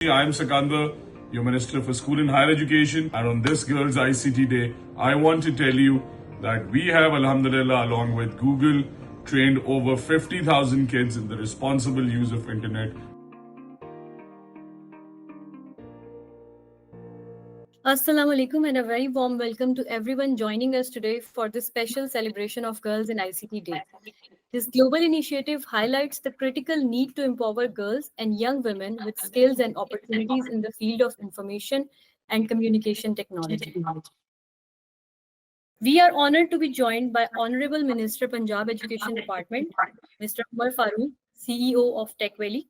I'm Sikandar, your Minister for School and Higher Education. And on this Girls ICT Day, I want to tell you that we have, Alhamdulillah, along with Google, trained over 50,000 kids in the responsible use of internet. Assalamu alaikum and a very warm welcome to everyone joining us today for this special celebration of Girls in ICT Day. This global initiative highlights the critical need to empower girls and young women with skills and opportunities in the field of information and communication technology. We are honored to be joined by Honorable Minister Punjab Education Department, Mr. Umar Farooq, CEO of Tech Valley,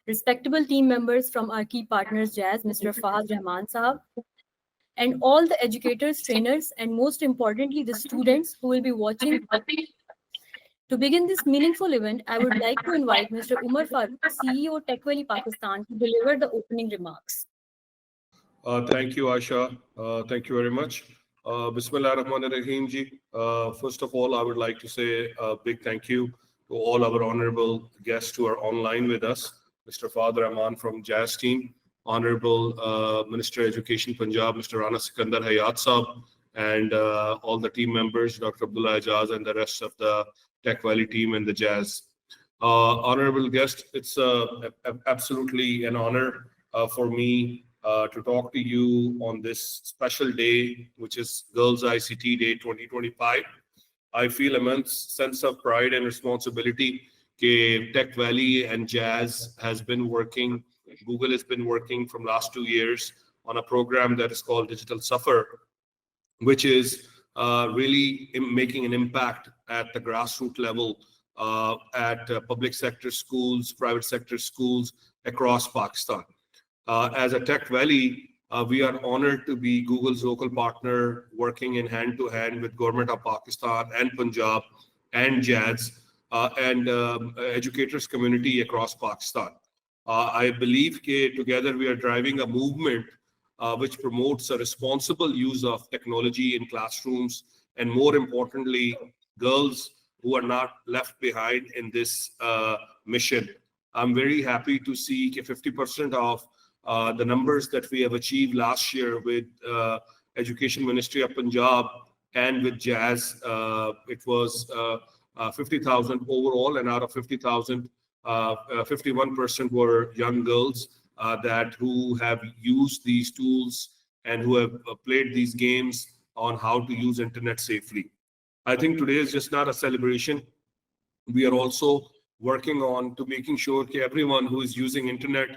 respectable team members from our key partners Jazz, Mr. Fahad Rahman Sahab, and all the educators, trainers, and most importantly, the students who will be watching. To begin this meaningful event, I would like to invite Mr. Umar Farooq, CEO Tech Valley Pakistan, to deliver the opening remarks. Thank you, Asha. Thank you very much. Bismillah ar-Rahman ar-Rahim ji. First of all, I would like to say a big thank you to all our honorable guests who are online with us. Mr. Fahad Rahman from Jazz team, Honorable Minister Education Punjab, Mr. Rana Sikandar Hayat Saab, and all the team members, Dr. Abdullah Ajaz and the rest of the Tech Valley team and the Jazz. Honorable guest, it's absolutely an honor for me to talk to you on this special day, which is Girls ICT Day 2025. I feel immense sense of pride and responsibility that Tech Valley and Jazz has been working, Google has been working from last 2 years on a program that is called Digital Suffer, which is really making an impact at the grassroots level at public sector schools, private sector schools across Pakistan. As a Tech Valley, we are honored to be Google's local partner, working in hand to hand with Government of Pakistan and Punjab and Jazz and educators community across Pakistan. I believe that together we are driving a movement which promotes a responsible use of technology in classrooms, and more importantly, girls who are not left behind in this mission. I'm very happy to see that 50% of the numbers that we have achieved last year with Education Ministry of Punjab and with Jazz, it was 50,000 overall, and out of 50,000, 51% were young girls that who have used these tools and who have played these games on how to use internet safely. I think today is just not a celebration. We are also working on to making sure that everyone who is using internet,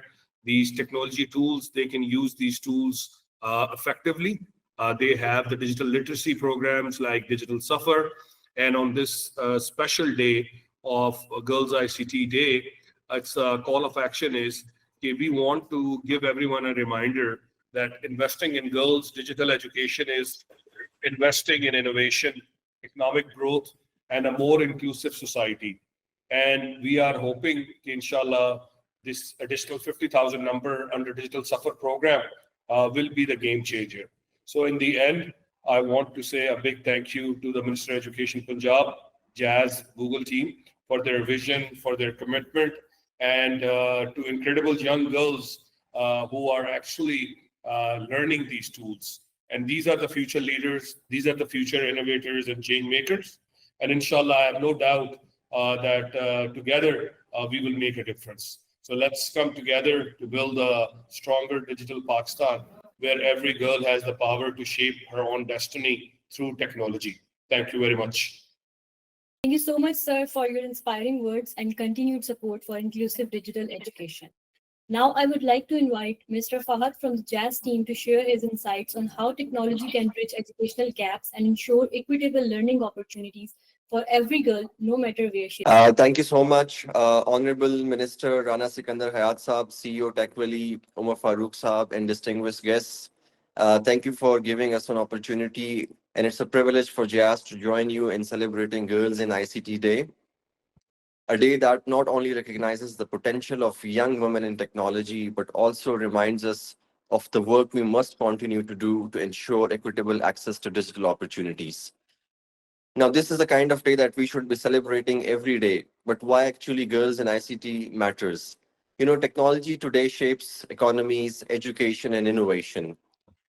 these technology tools, they can use these tools effectively. They have the digital literacy programs like Digital Suffer. And on this special day of Girls ICT Day, its call of action is we want to give everyone a reminder that investing in girls' digital education is investing in innovation, economic growth, and a more inclusive society. And we are hoping, inshallah, this additional 50,000 number under Digital Suffer program will be the game changer. So in the end, I want to say a big thank you to the Minister of Education Punjab, Jazz, Google team for their vision, for their commitment, and to incredible young girls who are actually learning these tools. And these are the future leaders, these are the future innovators and change makers. And inshallah, I have no doubt that together we will make a difference. So let's come together to build a stronger digital Pakistan where every girl has the power to shape her own destiny through technology. Thank you very much. Thank you so much, sir, for your inspiring words and continued support for inclusive digital education. Now, I would like to invite Mr. Fahad from the Jazz team to share his insights on how technology can bridge educational gaps and ensure equitable learning opportunities for every girl, no matter where she is. Thank you so much, Honorable Minister Rana Sikandar Hayat Saab, CEO Tech Valley, Umar Farooq Saab, and distinguished guests. Thank you for giving us an opportunity, and it's a privilege for Jazz to join you in celebrating Girls in ICT Day, a day that not only recognizes the potential of young women in technology, but also reminds us of the work we must continue to do to ensure equitable access to digital opportunities. Now, this is the kind of day that we should be celebrating every day, but why actually Girls in ICT matters? You know, technology today shapes economies, education, and innovation.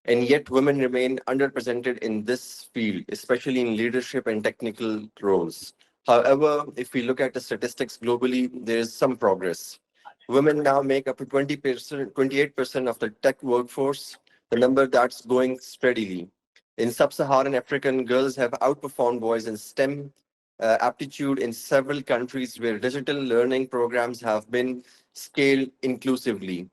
And yet, women remain underrepresented in this field, especially in leadership and technical roles. However, if we look at the statistics globally, there is some progress. Women now make up to 20%, 28% of the tech workforce, the number that's going steadily. In sub-Saharan African, girls have outperformed boys in STEM aptitude in several countries where digital learning programs have been scaled inclusively.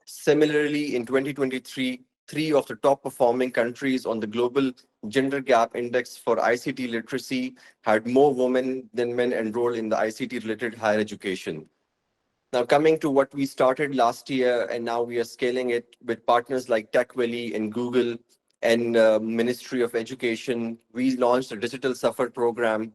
Similarly, in 2023, three of the top performing countries on the Global Gender Gap Index for ICT literacy had more women than men enrolled in the ICT-related higher education. Now, coming to what we started last year, and now we are scaling it with partners like TechValley and Google and Ministry of Education, we launched a digital suffer program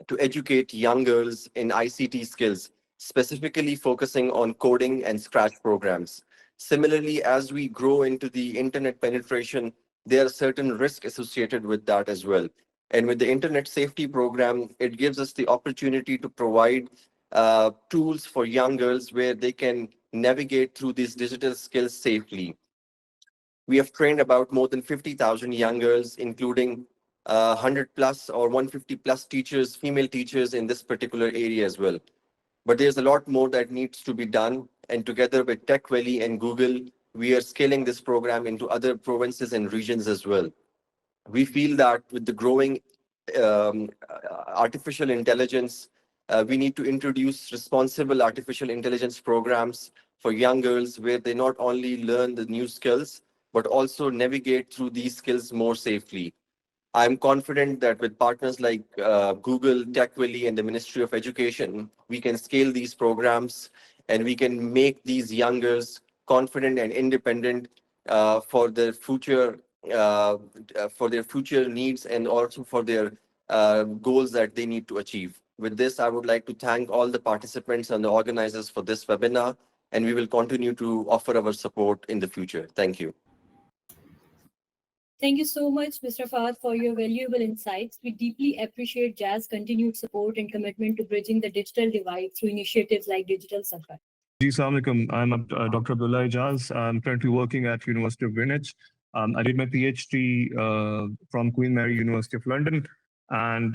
to educate young girls in ICT skills, specifically focusing on coding and Scratch programs. Similarly, as we grow into the internet penetration, there are certain risks associated with that as well. And with the Internet Safety Program, it gives us the opportunity to provide tools for young girls where they can navigate through these digital skills safely. We have trained about more than 50,000 young girls, including 100 plus or 150 plus teachers, female teachers in this particular area as well. But there's a lot more that needs to be done. And together with TechValley and Google, we are scaling this program into other provinces and regions as well. We feel that with the growing artificial intelligence, we need to introduce responsible artificial intelligence programs for young girls where they not only learn the new skills, but also navigate through these skills more safely. I'm confident that with partners like Google, TechValley, and the Ministry of Education, we can scale these programs and we can make these young girls confident and independent for their future needs and also for their goals that they need to achieve. With this, I would like to thank all the participants and the organizers for this webinar, and we will continue to offer our support in the future. Thank you. Thank you so much, Mr. Fahad, for your valuable insights. We deeply appreciate JAZ's continued support and commitment to bridging the digital divide through initiatives like Digital Safar. Assalamu alaikum. I'm Dr. Abdullah Ijaz. I'm currently working at University of Greenwich. I did my PhD from Queen Mary University of London, and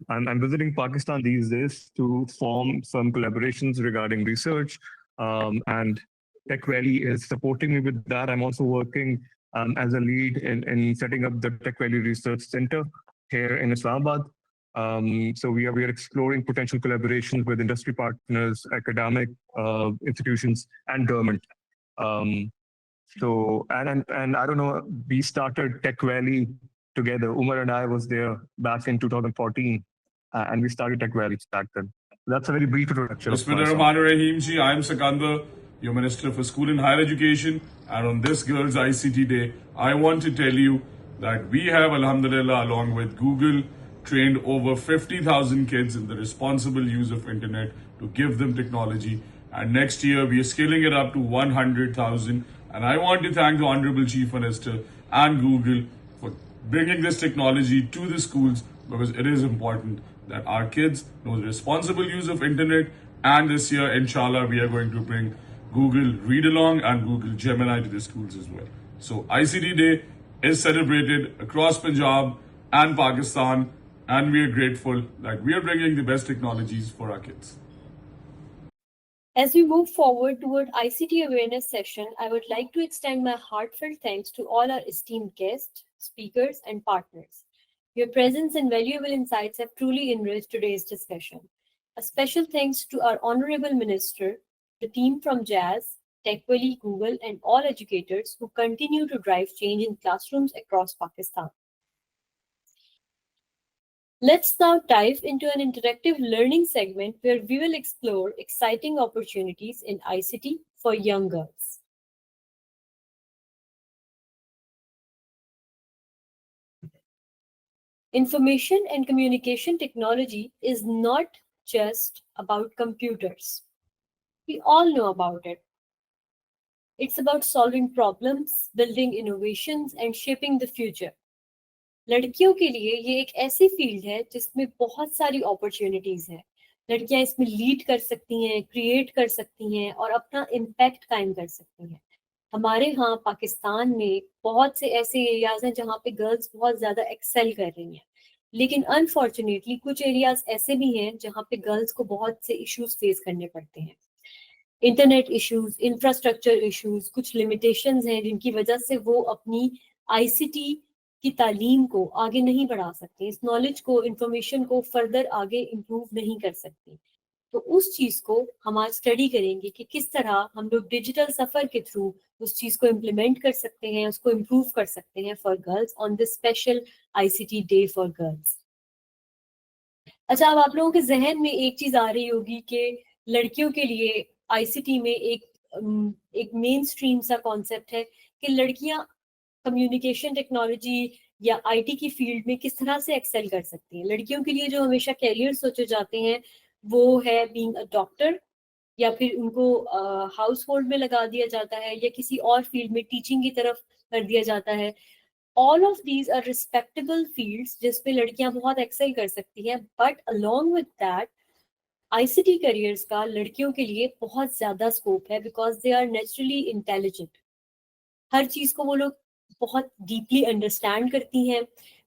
I'm visiting Pakistan these days to form some collaborations regarding research, and TechValley is supporting me with that. I'm also working as a lead in setting up the TechValley Research Center here in Islamabad. So we are exploring potential collaborations with industry partners, academic institutions, and government. So and I don't know, we started TechValley together. Umar and I was there back in 2014, and we started TechValley back then. That's a very brief introduction. Bismillahirrahmanirrahim ji. I am Sikandar, your Minister for School and Higher Education. And on this Girls ICT Day, I want to tell you that we have, alhamdulillah, along with Google, trained over 50,000 kids in the responsible use of internet to give them technology. And next year, we are scaling it up to 100,000. And I want to thank the Honorable Chief Minister and Google for bringing this technology to the schools, because it is important that our kids know the responsible use of internet. And this year, inshallah, we are going to bring Google Read Along and Google Gemini to the schools as well. So ICT Day is celebrated across Punjab and Pakistan, and we are grateful that we are bringing the best technologies for our kids. As we move forward toward ICT awareness session, I would like to extend my heartfelt thanks to all our esteemed guests, speakers, and partners. Your presence and valuable insights have truly enriched today's discussion. A special thanks to our Honorable Minister, the team from JAZ, TechValley, Google, and all educators who continue to drive change in classrooms across Pakistan. Let's now dive into an interactive learning segment where we will explore exciting opportunities in ICT for young girls. Information and communication technology is not just about computers. We all know about it. It's about solving problems, building innovations, and shaping the future. लड़कियों के लिए ये एक ऐसी field है जिसमें बहुत सारी अपॉर्चुनिटीज हैं, लड़कियां इसमें लीड कर सकती हैं, क्रिएट कर सकती हैं और अपना इम्पैक्ट कायम कर सकती हैं। हमारे यहाँ पाकिस्तान में बहुत से ऐसे एरियाज हैं जहाँ पे गर्ल्स बहुत ज्यादा एक्सेल कर रही हैं, लेकिन अनफॉर्चुनेटली कुछ एरियाज ऐसे भी हैं जहाँ पे गर्ल्स को बहुत से इश्यूज फेस करने पड़ते हैं। इंटरनेट इश्यूज, इंफ्रास्ट्रक्चर इश्यूज, कुछ लिमिटेशंस हैं जिनकी वजह से वो अपनी आईसीटी की तालीम को आगे नहीं बढ़ा सकती, इस नॉलेज को, इंफॉर्मेशन को फर्दर आगे इम्प्रूव नहीं कर सकती। तो उस चीज को हम आज स्टडी करेंगे कि किस तरह हम लोग डिजिटल सफर के थ्रू उस चीज को इम्प्लीमेंट कर सकते हैं, उसको इम्प्रूव कर सकते हैं for girls on this special ICT day for girls. अच्छा, अब आप लोगों के जहन में एक चीज आ रही होगी कि लड़कियों के लिए आईसीटी में एक मेन स्ट्रीम सा कॉन्सेप्ट है कि लड़कियां कम्युनिकेशन टेक्नोलॉजी या आईटी की फील्ड में किस तरह से एक्सेल कर सकती हैं। लड़कियों के लिए जो हमेशा कैरियर सोचे जाते हैं वो है बीइंग अ डॉक्टर, या फिर उनको हाउस होल्ड में लगा दिया जाता है या किसी और फील्ड में टीचिंग की तरफ कर दिया जाता है। All of these are respectable fields जिसपे लड़कियां बहुत एक्सेल कर सकती हैं, but along with that ICT careers का लड़कियों के लिए बहुत ज्यादा स्कोप है because they are naturally intelligent. हर चीज को वो लोग बहुत डीपली अंडरस्टैंड करती हैं।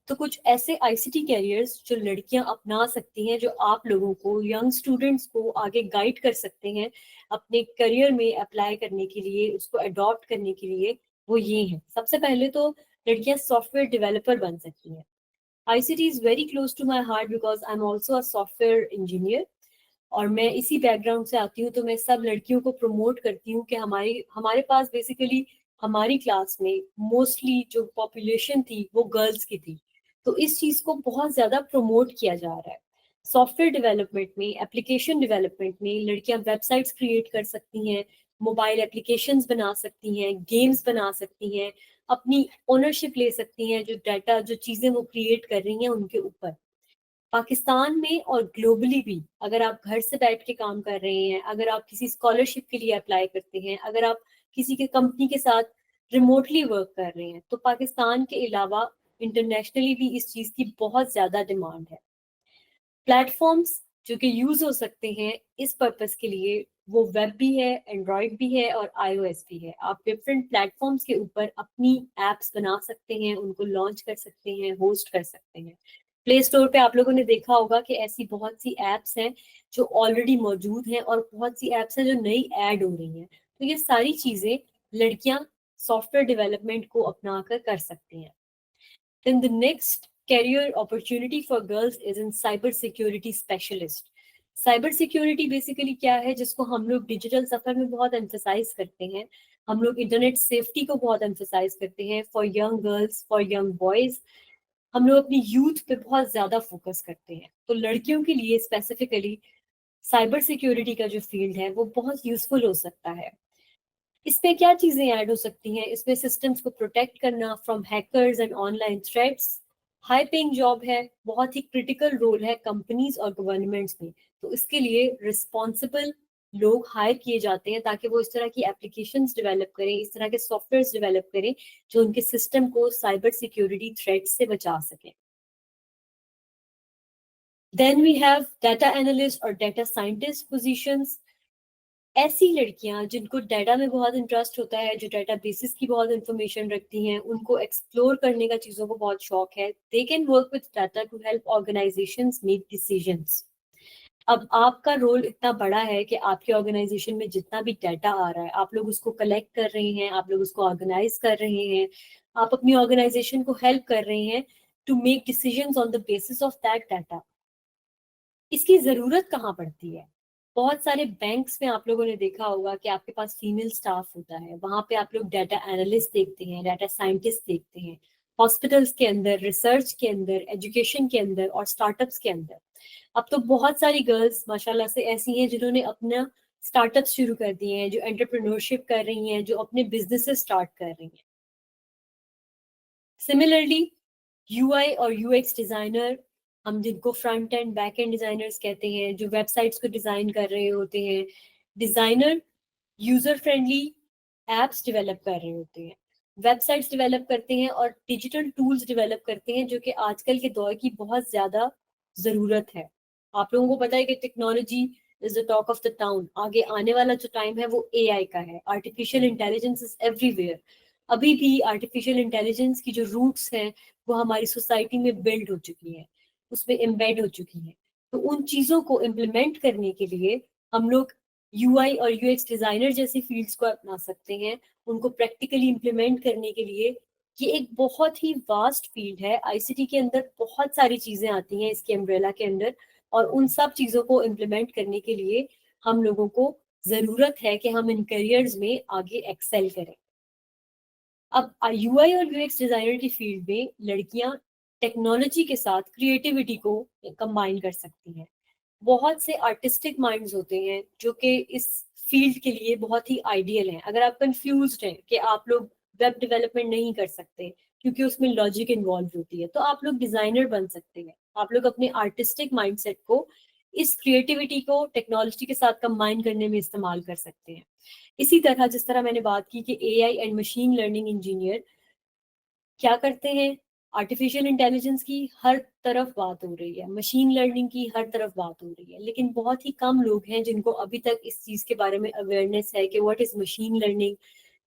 तो कुछ ऐसे आईसीटी कैरियर्स जो लड़कियां अपना सकती हैं, जो आप लोगों को, यंग स्टूडेंट्स को आगे गाइड कर सकते हैं अपने करियर में अप्लाई करने के लिए, उसको अडॉप्ट करने के लिए, वो ये हैं। सबसे पहले तो लड़कियां सॉफ्टवेयर डेवलपर बन सकती हैं। ICT is very close to my heart because I am also a software engineer और मैं इसी बैकग्राउंड से आती हूँ। तो मैं सब लड़कियों को प्रमोट करती हूँ कि हमारे पास बेसिकली हमारी क्लास में मोस्टली जो पॉपुलेशन थी वो गर्ल्स की थी, तो इस चीज को बहुत ज्यादा प्रमोट किया जा रहा है। सॉफ्टवेयर डेवलपमेंट में, एप्लीकेशन डेवलपमेंट में लड़कियां वेबसाइट्स क्रिएट कर सकती हैं, मोबाइल एप्लीकेशंस बना सकती हैं, गेम्स बना सकती हैं, अपनी ओनरशिप ले सकती हैं, जो डाटा, जो चीजें वो क्रिएट कर रही हैं उनके ऊपर। पाकिस्तान में और ग्लोबली भी अगर आप घर से बैठ के काम कर रहे हैं, अगर आप किसी स्कॉलरशिप के लिए अप्लाई करते हैं, अगर आप किसी के कंपनी के साथ रिमोटली वर्क कर रहे हैं, तो पाकिस्तान के अलावा इंटरनेशनली भी इस चीज की बहुत ज्यादा डिमांड है। प्लेटफॉर्म्स जो कि यूज हो सकते हैं इस पर्पस के लिए, वो वेब भी है, एंड्रॉयड भी है और iOS भी है। आप डिफरेंट प्लेटफॉर्म्स के ऊपर अपनी एप्स बना सकते हैं, उनको लॉन्च कर सकते हैं, होस्ट कर सकते हैं। प्ले स्टोर पे आप लोगों ने देखा होगा कि ऐसी बहुत सी एप्स हैं जो ऑलरेडी मौजूद हैं और बहुत सी एप्स हैं जो नई ऐड हो रही हैं। तो ये सारी चीजें लड़कियां सॉफ्टवेयर डेवलपमेंट को अपनाकर कर सकती हैं। Then the next career opportunity for girls is in cyber security specialist. Cyber security basically क्या है, जिसको हम लोग डिजिटल सफर में बहुत एम्फेसाइज करते हैं। हम लोग इंटरनेट सेफ्टी को बहुत एम्फेसाइज करते हैं for young girls, for young boys. हम लोग अपनी यूथ पे बहुत ज्यादा फोकस करते हैं। तो लड़कियों के लिए स्पेसिफिकली साइबर सिक्योरिटी का जो फील्ड है वो बहुत यूजफुल हो सकता है। इसमें क्या चीजें ऐड हो सकती हैं, इसमें सिस्टम्स को प्रोटेक्ट करना from hackers and online threats. High paying job है, बहुत ही क्रिटिकल रोल है कंपनीज और गवर्नमेंट्स में। तो इसके लिए रिस्पॉन्सिबल लोग हायर किए जाते हैं ताकि वो इस तरह की एप्लीकेशंस डेवलप करें, इस तरह के सॉफ्टवेयर डेवलप करें जो उनके सिस्टम को साइबर सिक्योरिटी थ्रेट से बचा सकें। Then we have data analyst और डाटा साइंटिस्ट पोजीशंस। ऐसी लड़कियां जिनको डाटा में बहुत इंटरेस्ट होता है, जो डाटा बेसिस की बहुत इंफॉर्मेशन रखती हैं, उनको एक्सप्लोर करने का चीजों को बहुत शौक है, they can work with data to help organisations make decisions. अब आपका रोल इतना बड़ा है कि आपके ऑर्गेनाइजेशन में जितना भी डाटा आ रहा है आप लोग उसको कलेक्ट कर रहे हैं, आप लोग उसको ऑर्गेनाइज कर रहे हैं, आप अपनी ऑर्गेनाइजेशन को हेल्प कर रहे हैं to make decisions on the basis of that data. इसकी जरूरत कहाँ पड़ती है? बहुत सारे बैंक्स में आप लोगों ने देखा होगा कि आपके पास फीमेल स्टाफ होता है, वहां पे आप लोग डाटा एनालिस्ट देखते हैं, डाटा साइंटिस्ट देखते हैं। हॉस्पिटल्स के अंदर, रिसर्च के अंदर, एजुकेशन के अंदर और स्टार्टअप्स के अंदर अब तो बहुत सारी गर्ल्स माशाल्लाह से ऐसी हैं जिन्होंने अपना स्टार्टअप शुरू कर दिए हैं, जो एंटरप्रेन्योरशिप कर रही हैं, जो अपने बिजनेसेस स्टार्ट कर रही हैं। सिमिलरली यूआई और यूएक्स डिजाइनर, हम जिनको front end back and designers कहते हैं, जो वेबसाइट्स को डिजाइन कर रहे होते हैं, designer user friendly apps develop कर रहे होते हैं, वेबसाइट्स डेवलप करते हैं और डिजिटल टूल्स डेवलप करते हैं जो कि आजकल के दौर की बहुत ज्यादा जरूरत है। आप लोगों को पता है कि technology is the talk of the town. आगे आने वाला जो टाइम है वो एआई का है। Artificial intelligence is everywhere. अभी भी आर्टिफिशियल इंटेलिजेंस की जो रूट्स हैं वो हमारी सोसाइटी में बिल्ड हो चुकी है, उसमें एम्बेड हो चुकी है। तो उन चीजों को इम्प्लीमेंट करने के लिए हम लोग यूआई और यूएक्स डिजाइनर जैसी फील्ड्स को अपना सकते हैं। उनको प्रैक्टिकली इम्प्लीमेंट करने के लिए ये एक बहुत ही वास्ट फील्ड है। आईसीटी के अंदर बहुत सारी चीजें आती हैं इसके अम्ब्रेला के अंदर, और उन सब चीजों को इम्प्लीमेंट करने के लिए हम लोगों को जरूरत है कि हम इन करियर्स में आगे एक्सेल करें। अब यूआई और यूएक्स डिजाइनर की फील्ड में लड़कियां टेक्नोलॉजी के साथ क्रिएटिविटी को कंबाइन कर सकती हैं। बहुत से आर्टिस्टिक माइंड्स होते हैं जो कि इस फील्ड के लिए बहुत ही आइडियल हैं। अगर आप कंफ्यूज्ड हैं कि आप लोग वेब डेवलपमेंट नहीं कर सकते क्योंकि उसमें लॉजिक इन्वॉल्व होती है, तो आप लोग डिजाइनर बन सकते हैं। आप लोग अपने आर्टिस्टिक माइंडसेट को इस क्रिएटिविटी को टेक्नोलॉजी के साथ कंबाइन करने में इस्तेमाल कर सकते हैं। इसी तरह जिस तरह मैंने बात की कि AI and machine learning engineer क्या करते हैं, आर्टिफिशियल इंटेलिजेंस की हर तरफ बात हो रही है, मशीन लर्निंग की हर तरफ बात हो रही है, लेकिन बहुत ही कम लोग हैं जिनको अभी तक इस चीज के बारे में अवेयरनेस है कि what is machine learning,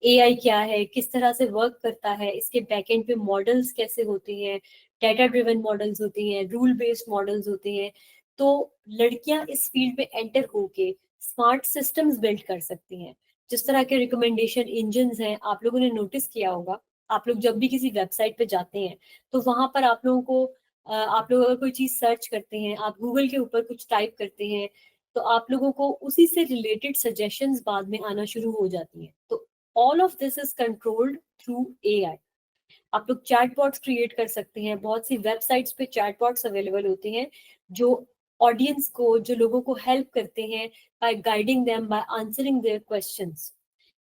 AI क्या है, किस तरह से वर्क करता है, इसके बैकएंड पे मॉडल्स कैसे होते हैं, डेटा ड्रिवन मॉडल्स होते हैं, रूल बेस्ड मॉडल्स होते हैं। तो लड़कियां इस फील्ड में एंटर होके स्मार्ट सिस्टम्स बिल्ड कर सकती हैं। जिस तरह के रिकमेंडेशन इंजन्स हैं, आप लोगों ने नोटिस किया होगा, आप लोग जब भी किसी वेबसाइट पे जाते हैं तो वहां पर आप लोगों को आप लोग अगर कोई चीज सर्च करते हैं, आप गूगल के ऊपर कुछ टाइप करते हैं, तो आप लोगों को उसी से रिलेटेड सजेशंस बाद में आना शुरू हो जाती हैं। तो all of this is controlled through AI. आप लोग चैटबॉट्स क्रिएट कर सकते हैं। बहुत सी वेबसाइट्स पे चैटबॉट्स अवेलेबल होते हैं जो ऑडियंस को, जो लोगों को हेल्प करते हैं by guiding them, by answering their questions.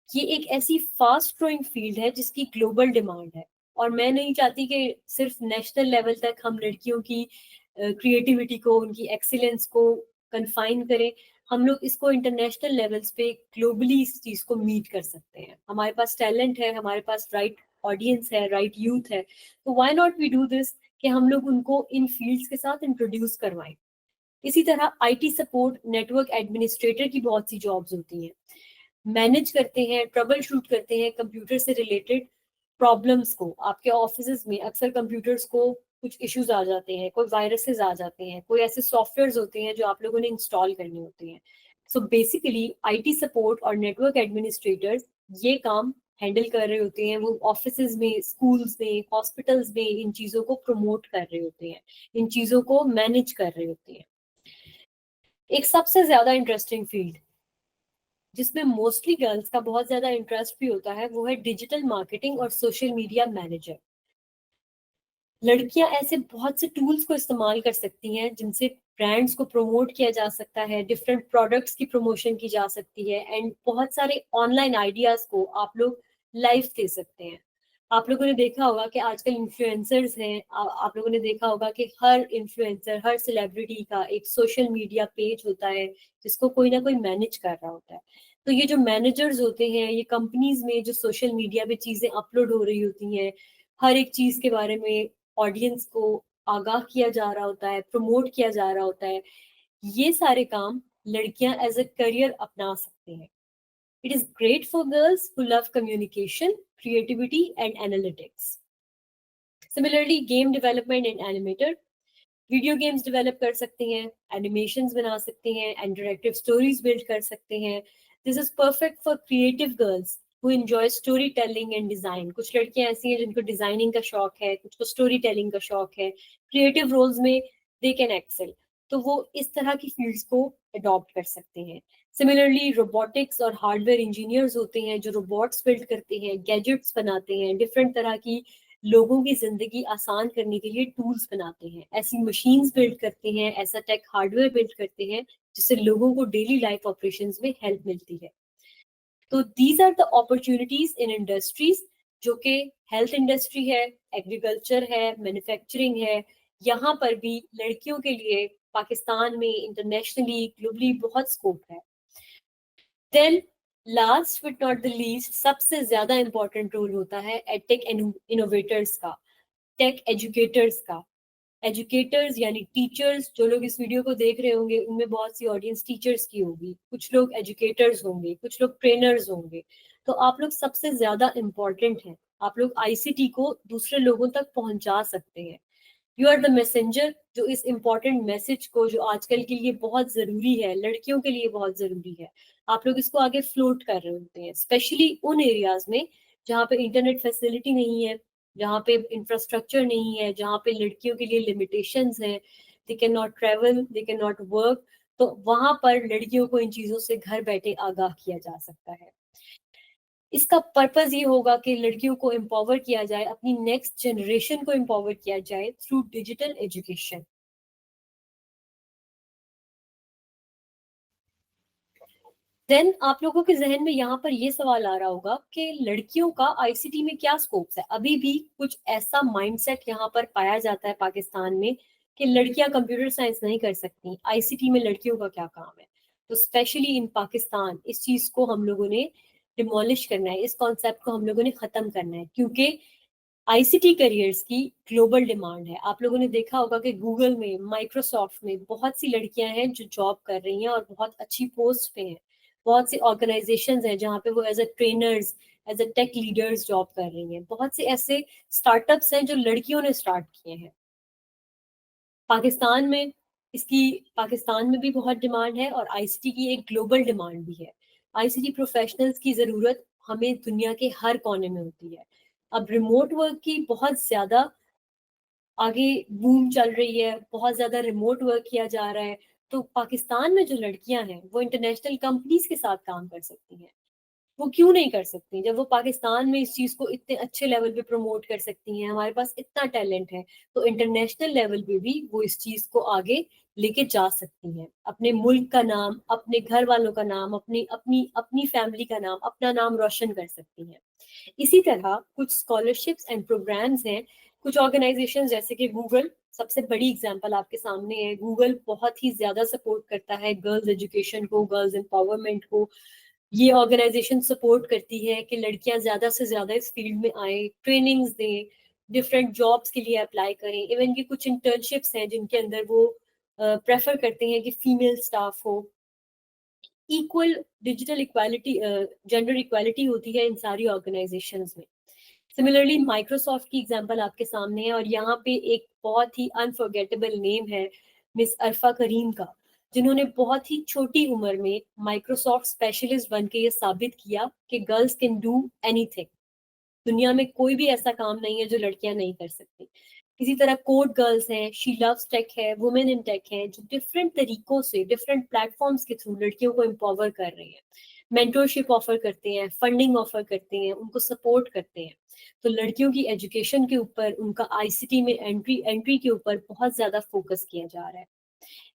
ये एक ऐसी फास्ट ग्रोइंग फील्ड है जिसकी ग्लोबल डिमांड है, और मैं नहीं चाहती कि सिर्फ नेशनल लेवल तक हम लड़कियों की क्रिएटिविटी को, उनकी एक्सीलेंस को कन्फाइन करें। हम लोग इसको इंटरनेशनल लेवल्स पे ग्लोबली इस चीज को मीट कर सकते हैं। हमारे पास टैलेंट है, हमारे पास राइट ऑडियंस है, राइट यूथ है, तो why not we do this कि हम लोग उनको इन फील्ड्स के साथ इंट्रोड्यूस करवाएं। इसी तरह आईटी सपोर्ट, नेटवर्क एडमिनिस्ट्रेटर की बहुत सी जॉब्स होती हैं। मैनेज करते हैं, ट्रबल शूट करते हैं कंप्यूटर से रिलेटेड प्रॉब्लम्स को। आपके ऑफिस में अक्सर कंप्यूटर्स को कुछ इश्यूज आ जाते हैं, कोई वायरसेस आ जाते हैं, कोई ऐसे सॉफ्टवेयर होते हैं जो आप लोगों ने इंस्टॉल करने होते हैं। सो बेसिकली आईटी सपोर्ट और नेटवर्क एडमिनिस्ट्रेटर्स ये काम हैंडल कर रहे होते हैं। वो ऑफिस में, स्कूल्स में, हॉस्पिटल्स में इन चीजों को प्रमोट कर रहे होते हैं, इन चीजों को मैनेज कर रहे होते हैं। एक सबसे ज्यादा इंटरेस्टिंग फील्ड जिसमें मोस्टली गर्ल्स का बहुत ज्यादा इंटरेस्ट भी होता है वो है डिजिटल मार्केटिंग और सोशल मीडिया मैनेजर। लड़कियां ऐसे बहुत से टूल्स को इस्तेमाल कर सकती हैं जिनसे ब्रांड्स को प्रमोट किया जा सकता है, डिफरेंट प्रोडक्ट्स की प्रमोशन की जा सकती है, एंड बहुत सारे ऑनलाइन आइडियाज को आप लोग लाइव दे सकते हैं। आप लोगों ने देखा होगा कि आजकल इन्फ्लुएंसर्स हैं, आप लोगों ने देखा होगा कि हर इन्फ्लुएंसर, हर सेलिब्रिटी का एक सोशल मीडिया पेज होता है जिसको कोई ना कोई मैनेज कर रहा होता है। तो ये जो मैनेजर्स होते हैं, ये कंपनीज में जो सोशल मीडिया पे चीजें अपलोड हो रही होती हैं, हर एक चीज के बारे में ऑडियंस को आगाह किया जा रहा होता है, प्रमोट किया जा रहा होता है, ये सारे काम लड़कियां एज अ करियर अपना सकते हैं। It is great for girls who love communication, creativity and analytics. Similarly game development and animator, video games develop कर सकते हैं, एनिमेशंस बना सकते हैं, इंटरैक्टिव स्टोरीज बिल्ड कर सकते हैं। This is perfect for creative girls who enjoy story telling and design. कुछ लड़कियां ऐसी हैं जिनको डिजाइनिंग का शौक है, कुछ को स्टोरी टेलिंग का शौक है, क्रिएटिव रोल्स में दे कैन एक्सेल, तो वो इस तरह की फील्ड्स को अडॉप्ट कर सकते हैं। सिमिलरली रोबोटिक्स और हार्डवेयर इंजीनियर्स होते हैं जो रोबोट्स बिल्ड करते हैं, गैजेट्स बनाते हैं, डिफरेंट तरह की लोगों की जिंदगी आसान करने के लिए टूल्स बनाते हैं, ऐसी मशीन्स बिल्ड करते हैं, ऐसा टेक हार्डवेयर बिल्ड करते हैं जिससे लोगों को डेली लाइफ ऑपरेशंस में हेल्प मिलती है। तो these are the opportunities in industries, जो कि हेल्थ इंडस्ट्री है, एग्रीकल्चर है, मैन्युफैक्चरिंग है। यहाँ पर भी लड़कियों के लिए पाकिस्तान में, इंटरनेशनली, ग्लोबली बहुत स्कोप है। Then last but not the least, सबसे ज्यादा इंपॉर्टेंट रोल होता है एडटेक इनोवेटर्स का, टेक एजुकेटर्स का। एजुकेटर्स यानी टीचर्स, जो लोग इस वीडियो को देख रहे होंगे उनमें बहुत सी ऑडियंस टीचर्स की होगी, कुछ लोग एजुकेटर्स होंगे, कुछ लोग ट्रेनर्स होंगे, तो आप लोग सबसे ज्यादा इम्पोर्टेंट हैं। आप लोग आईसीटी को दूसरे लोगों तक पहुंचा सकते हैं। यू आर द मैसेंजर जो इस इम्पोर्टेंट मैसेज को, जो आजकल के लिए बहुत जरूरी है, लड़कियों के लिए बहुत जरूरी है, आप लोग इसको आगे फ्लोट कर रहे होते हैं, स्पेशली उन एरियाज में जहाँ पे इंटरनेट फैसिलिटी नहीं है, जहाँ पे इंफ्रास्ट्रक्चर नहीं है, जहाँ पे लड़कियों के लिए लिमिटेशंस हैं, they can not travel, they can not work, तो वहां पर लड़कियों को इन चीजों से घर बैठे आगाह किया जा सकता है। इसका पर्पस ये होगा कि लड़कियों को एम्पावर किया जाए, अपनी नेक्स्ट जनरेशन को एम्पावर किया जाए थ्रू डिजिटल एजुकेशन। देन आप लोगों के जहन में यहाँ पर ये सवाल आ रहा होगा कि लड़कियों का आईसीटी में क्या स्कोप्स है। अभी भी कुछ ऐसा माइंडसेट यहाँ पर पाया जाता है पाकिस्तान में कि लड़कियां कंप्यूटर साइंस नहीं कर सकती, आईसीटी में लड़कियों का क्या काम है। तो स्पेशली इन पाकिस्तान इस चीज को हम लोगों ने डिमोलिश करना है, इस कॉन्सेप्ट को हम लोगों ने खत्म करना है, क्योंकि आईसीटी करियर्स की ग्लोबल डिमांड है। आप लोगों ने देखा होगा कि गूगल में, माइक्रोसॉफ्ट में बहुत सी लड़कियां हैं जो जॉब कर रही हैं और बहुत अच्छी पोस्ट पे हैं। बहुत सी ऑर्गेनाइजेशंस हैं जहाँ पे वो as a trainers, as a tech leaders job कर रही हैं। बहुत से ऐसे स्टार्टअप्स हैं जो लड़कियों ने स्टार्ट किए हैं। पाकिस्तान में पाकिस्तान में भी बहुत डिमांड है और आईसीटी की एक ग्लोबल डिमांड भी है। आईसीटी प्रोफेशनल्स की जरूरत हमें दुनिया के हर कोने में होती है। अब रिमोट वर्क की बहुत ज्यादा आगे बूम चल रही है, बहुत ज्यादा रिमोट वर्क किया जा रहा है, तो पाकिस्तान में जो लड़कियां हैं वो इंटरनेशनल कंपनीज के साथ काम कर सकती हैं। वो क्यों नहीं कर सकती जब वो पाकिस्तान में इस चीज को इतने अच्छे लेवल पे प्रमोट कर सकती हैं। हमारे पास इतना टैलेंट है, तो इंटरनेशनल लेवल पे भी वो इस चीज को आगे लेके जा सकती हैं। अपने मुल्क का नाम, अपने घर वालों का नाम, अपनी अपनी अपनी फैमिली का नाम, अपना नाम रोशन कर सकती हैं। इसी तरह कुछ स्कॉलरशिप्स एंड प्रोग्राम्स हैं, कुछ ऑर्गेनाइजेशन जैसे कि गूगल सबसे बड़ी एग्जांपल आपके सामने है। गूगल बहुत ही ज्यादा सपोर्ट करता है गर्ल्स एजुकेशन को, गर्ल्स एम्पावरमेंट को। ये ऑर्गेनाइजेशन सपोर्ट करती है कि लड़कियां ज्यादा से ज्यादा इस फील्ड में आए, ट्रेनिंग्स दें, डिफरेंट जॉब्स के लिए अप्लाई करें। इवन की कुछ इंटर्नशिप्स हैं जिनके अंदर वो प्रेफर करते हैं कि फीमेल स्टाफ हो। Equal digital equality, gender equality होती है इन सारी ऑर्गेनाइजेशंस में। सिमिलरली माइक्रोसॉफ्ट की एग्जांपल आपके सामने है और यहाँ पे एक बहुत ही अनफॉरगेटेबल नेम है मिस अरफा करीम का, जिन्होंने बहुत ही छोटी उम्र में माइक्रोसॉफ्ट स्पेशलिस्ट बन के ये साबित किया कि गर्ल्स कैन डू एनीथिंग। दुनिया में कोई भी ऐसा काम नहीं है जो लड़कियां नहीं कर सकती। इसी तरह कोड गर्ल्स हैं, शी लव्स टेक है, वुमेन इन टेक है, जो डिफरेंट तरीकों से, डिफरेंट प्लेटफॉर्म्स के थ्रू लड़कियों को एम्पावर कर रही हैं, मेंटरशिप ऑफर करते हैं, फंडिंग ऑफर करते हैं, उनको सपोर्ट करते हैं। तो लड़कियों की एजुकेशन के ऊपर, उनका आईसीटी में एंट्री के ऊपर बहुत ज्यादा फोकस किया जा रहा है,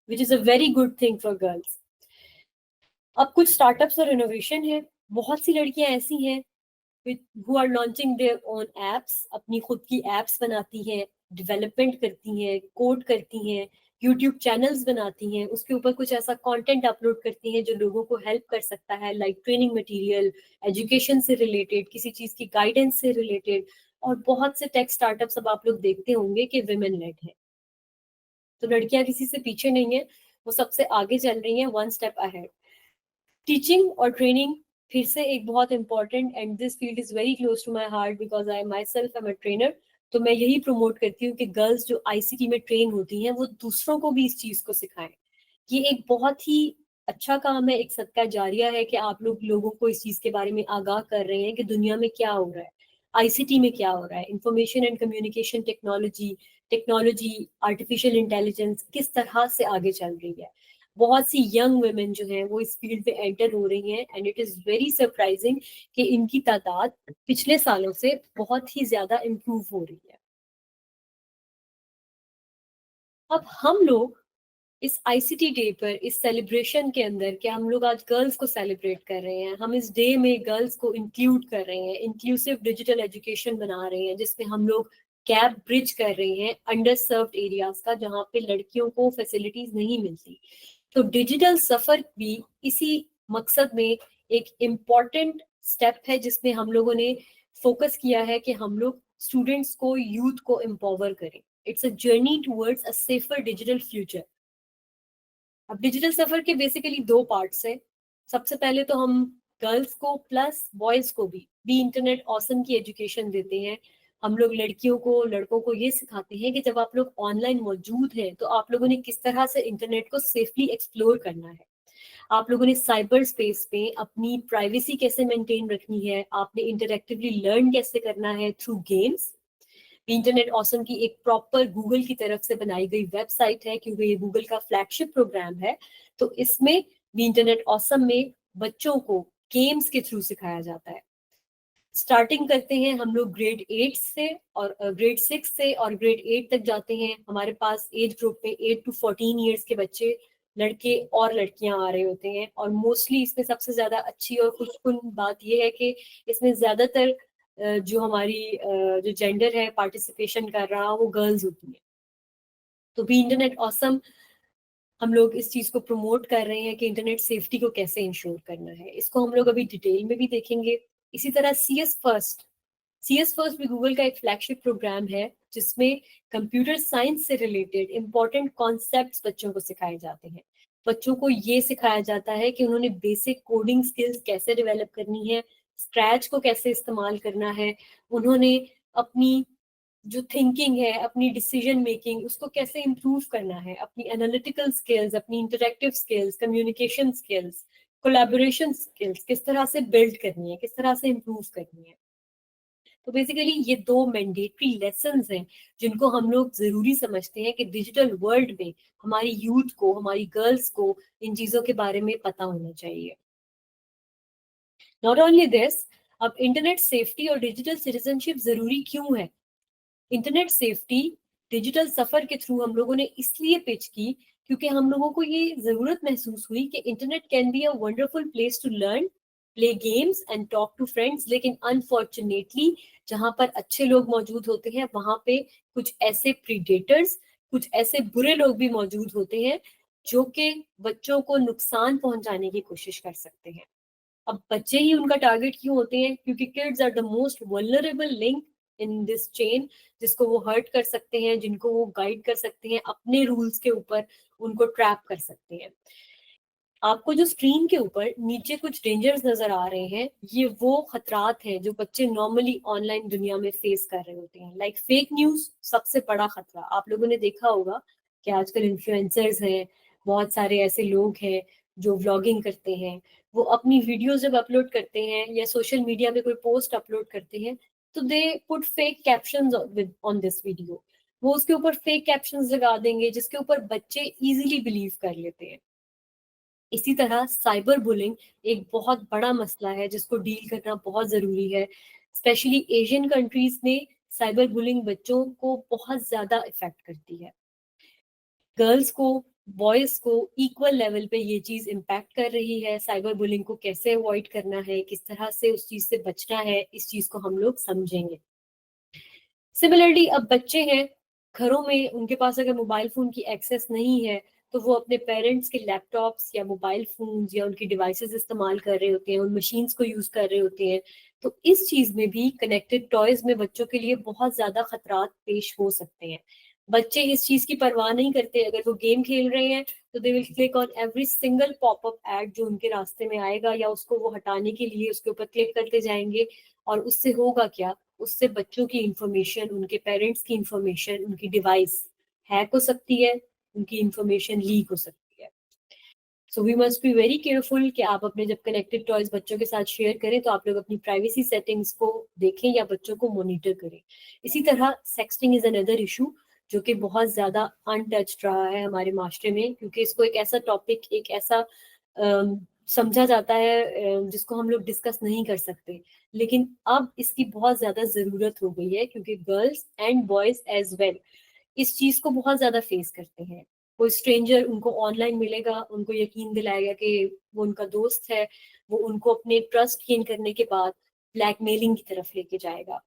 which is a very good thing for girls. अब कुछ स्टार्टअप्स और इनोवेशन है। बहुत सी लड़कियां ऐसी हैं who are launching their own apps, अपनी खुद की एप्स बनाती हैं, डेवलपमेंट करती हैं, कोड करती हैं, यूट्यूब चैनल्स बनाती हैं, उसके ऊपर कुछ ऐसा कंटेंट अपलोड करती हैं जो लोगों को हेल्प कर सकता है, लाइक ट्रेनिंग मटेरियल, एजुकेशन से रिलेटेड, किसी चीज की गाइडेंस से रिलेटेड। और बहुत से टेक स्टार्टअप्स अब आप लोग देखते होंगे कि विमेन लेड है। तो लड़कियां किसी से पीछे नहीं है, वो सबसे आगे चल रही हैं, वन स्टेप अहेड। टीचिंग और ट्रेनिंग फिर से एक बहुत important, and this field is very close to my heart because I myself am a trainer. तो मैं यही प्रमोट करती हूँ कि गर्ल्स जो आईसीटी में ट्रेन होती हैं वो दूसरों को भी इस चीज को सिखाएं। ये एक बहुत ही अच्छा काम है, एक सदका जारिया है कि आप लोग लोगों को इस चीज के बारे में आगाह कर रहे हैं कि दुनिया में क्या हो रहा है, आईसीटी में क्या हो रहा है, information and communication technology, artificial intelligence किस तरह से आगे चल रही है। बहुत सी यंग वुमेन जो हैं वो इस फील्ड पे एंटर हो रही हैं, and it is very surprising कि इनकी तादाद पिछले सालों से बहुत ही ज्यादा इम्प्रूव हो रही है। अब हम लोग इस आईसीटी डे पर, इस सेलिब्रेशन के अंदर, कि हम लोग आज गर्ल्स को सेलिब्रेट कर रहे हैं, हम इस डे में गर्ल्स को इंक्लूड कर रहे हैं, इंक्लूसिव डिजिटल एजुकेशन बना रहे हैं, जिसमें हम लोग गैप ब्रिज कर रहे हैं अंडर सर्व्ड एरियाज का, जहाँ पे लड़कियों को फैसिलिटीज नहीं मिलती। तो डिजिटल सफर भी इसी मकसद में एक इम्पॉर्टेंट स्टेप है, जिसमें हम लोगों ने फोकस किया है कि हम लोग स्टूडेंट्स को, यूथ को एम्पावर करें। It's a journey towards a safer digital future. अब डिजिटल सफर के बेसिकली दो पार्ट्स हैं. सबसे पहले तो हम गर्ल्स को प्लस बॉयज को भी इंटरनेट ऑसम की एजुकेशन देते हैं. हम लोग लड़कियों को लड़कों को ये सिखाते हैं कि जब आप लोग ऑनलाइन मौजूद हैं तो आप लोगों ने किस तरह से इंटरनेट को सेफली एक्सप्लोर करना है. आप लोगों ने साइबर स्पेस पे अपनी प्राइवेसी कैसे मेंटेन रखनी है, आपने इंटरैक्टिवली लर्न कैसे करना है थ्रू गेम्स. इंटरनेट ऑसम की एक प्रॉपर गूगल की तरफ से बनाई गई वेबसाइट है, क्योंकि ये गूगल का फ्लैगशिप प्रोग्राम है. तो इसमें भी इंटरनेट ऑसम में बच्चों को गेम्स के थ्रू सिखाया जाता है. स्टार्टिंग करते हैं हम लोग ग्रेड 8 से और ग्रेड 6 से और ग्रेड 8 तक जाते हैं. हमारे पास एज ग्रुप में 8 to 14 ईयर्स के बच्चे, लड़के और लड़कियां आ रहे होते हैं. और मोस्टली इसमें सबसे ज्यादा अच्छी और खुशकुन बात यह है कि इसमें ज्यादातर जो हमारी जो जेंडर है पार्टिसिपेशन कर रहा वो गर्ल्स होती है. तो भी इंटरनेट ऑसम हम लोग इस चीज को प्रमोट कर रहे हैं कि इंटरनेट सेफ्टी को कैसे इंश्योर करना है. इसको हम लोग अभी डिटेल में भी देखेंगे. इसी तरह CS फर्स्ट भी गूगल का एक फ्लैगशिप प्रोग्राम है जिसमें कंप्यूटर साइंस से रिलेटेड इंपॉर्टेंट कॉन्सेप्ट्स बच्चों को सिखाए जाते हैं. बच्चों को ये सिखाया जाता है कि उन्होंने बेसिक कोडिंग स्किल्स कैसे डेवलप करनी है, स्क्रैच को कैसे इस्तेमाल करना है, उन्होंने अपनी जो थिंकिंग है, अपनी डिसीजन मेकिंग, उसको कैसे इम्प्रूव करना है, अपनी एनालिटिकल स्किल्स, अपनी interactive skills, communication skills, collaboration skills किस तरह से बिल्ड करनी है, किस तरह से इम्प्रूव करनी है. तो बेसिकली ये दो मैंडेटरी लेसन्स हैं जिनको हम लोग जरूरी समझते हैं कि डिजिटल वर्ल्ड में हमारी यूथ को, हमारी गर्ल्स को इन चीजों के बारे में पता होना चाहिए. नॉट ओनली दिस, अब इंटरनेट सेफ्टी और डिजिटल सिटीजनशिप जरूरी क्यों है. इंटरनेट सेफ्टी डिजिटल सफर के थ्रू हम लोगों ने इसलिए पिच की क्योंकि हम लोगों को ये जरूरत महसूस हुई कि internet can be a wonderful place to learn, play games and talk to friends. लेकिन अनफॉर्चुनेटली जहां पर अच्छे लोग मौजूद होते हैं वहां पे कुछ ऐसे प्रीडेटर्स, कुछ ऐसे बुरे लोग भी मौजूद होते हैं जो कि बच्चों को नुकसान पहुंचाने की कोशिश कर सकते हैं. अब बच्चे ही उनका टारगेट क्यों होते हैं? क्योंकि kids are the most vulnerable link in this chain, जिसको वो हर्ट कर सकते हैं, जिनको वो गाइड कर सकते हैं, अपने रूल्स के ऊपर उनको ट्रैप कर सकते हैं. आपको जो स्क्रीन के ऊपर नीचे कुछ डेंजर्स नजर आ रहे हैं, ये वो खतरात हैं जो बच्चे नॉर्मली ऑनलाइन दुनिया में फेस कर रहे होते हैं. लाइक फेक न्यूज सबसे बड़ा खतरा. आप लोगों ने देखा होगा कि आजकल इन्फ्लुएंसर्स हैं, बहुत सारे ऐसे लोग हैं जो व्लॉगिंग करते हैं. वो अपनी वीडियोस जब अपलोड करते हैं या सोशल मीडिया में कोई पोस्ट अपलोड करते हैं तो they put fake captions on this video. वो उसके ऊपर फेक कैप्शंस लगा देंगे जिसके ऊपर बच्चे इजीली बिलीव कर लेते हैं. इसी तरह साइबर बुलिंग एक बहुत बड़ा मसला है जिसको डील करना बहुत जरूरी है. स्पेशली एशियन कंट्रीज में साइबर बुलिंग बच्चों को बहुत ज्यादा इफेक्ट करती है. गर्ल्स को, बॉयज को इक्वल लेवल पे ये चीज इम्पैक्ट कर रही है. साइबर बुलिंग को कैसे अवॉइड करना है, किस तरह से उस चीज से बचना है, इस चीज को हम लोग समझेंगे. सिमिलरली अब बच्चे हैं घरों में, उनके पास अगर मोबाइल फोन की एक्सेस नहीं है तो वो अपने पेरेंट्स के लैपटॉप्स या मोबाइल फोन्स या उनकी डिवाइसेस इस्तेमाल कर रहे होते हैं, उन मशीन्स को यूज कर रहे होते हैं. तो इस चीज में भी कनेक्टेड टॉयज में बच्चों के लिए बहुत ज्यादा खतरात पेश हो सकते हैं. बच्चे इस चीज की परवाह नहीं करते. अगर वो गेम खेल रहे हैं तो they will click on every single popup ad जो उनके रास्ते में आएगा, या उसको वो हटाने के लिए उसके ऊपर क्लिक करते जाएंगे. और उससे होगा क्या? उससे बच्चों की इंफॉर्मेशन, उनके पेरेंट्स की इंफॉर्मेशन, उनकी डिवाइस हैक हो सकती है, उनकी इंफॉर्मेशन लीक हो सकती है. So we must be very careful कि आप अपने जब कनेक्टेड टॉयज बच्चों के साथ शेयर करें तो आप लोग अपनी प्राइवेसी सेटिंग्स को देखें या बच्चों को मॉनिटर करें. इसी तरह सेक्सटिंग इज अनदर इशू जो कि बहुत ज्यादा अनटच्ड रहा है हमारे माशरे में, क्योंकि इसको एक ऐसा टॉपिक, एक ऐसा समझा जाता है जिसको हम लोग डिस्कस नहीं कर सकते. लेकिन अब इसकी बहुत ज्यादा जरूरत हो गई है क्योंकि girls and boys as well इस चीज को बहुत ज्यादा फेस करते हैं. कोई स्ट्रेंजर उनको ऑनलाइन मिलेगा, उनको यकीन दिलाएगा कि वो उनका दोस्त है, वो उनको अपने ट्रस्ट गेन करने के बाद ब्लैकमेलिंग की तरफ लेके जाएगा.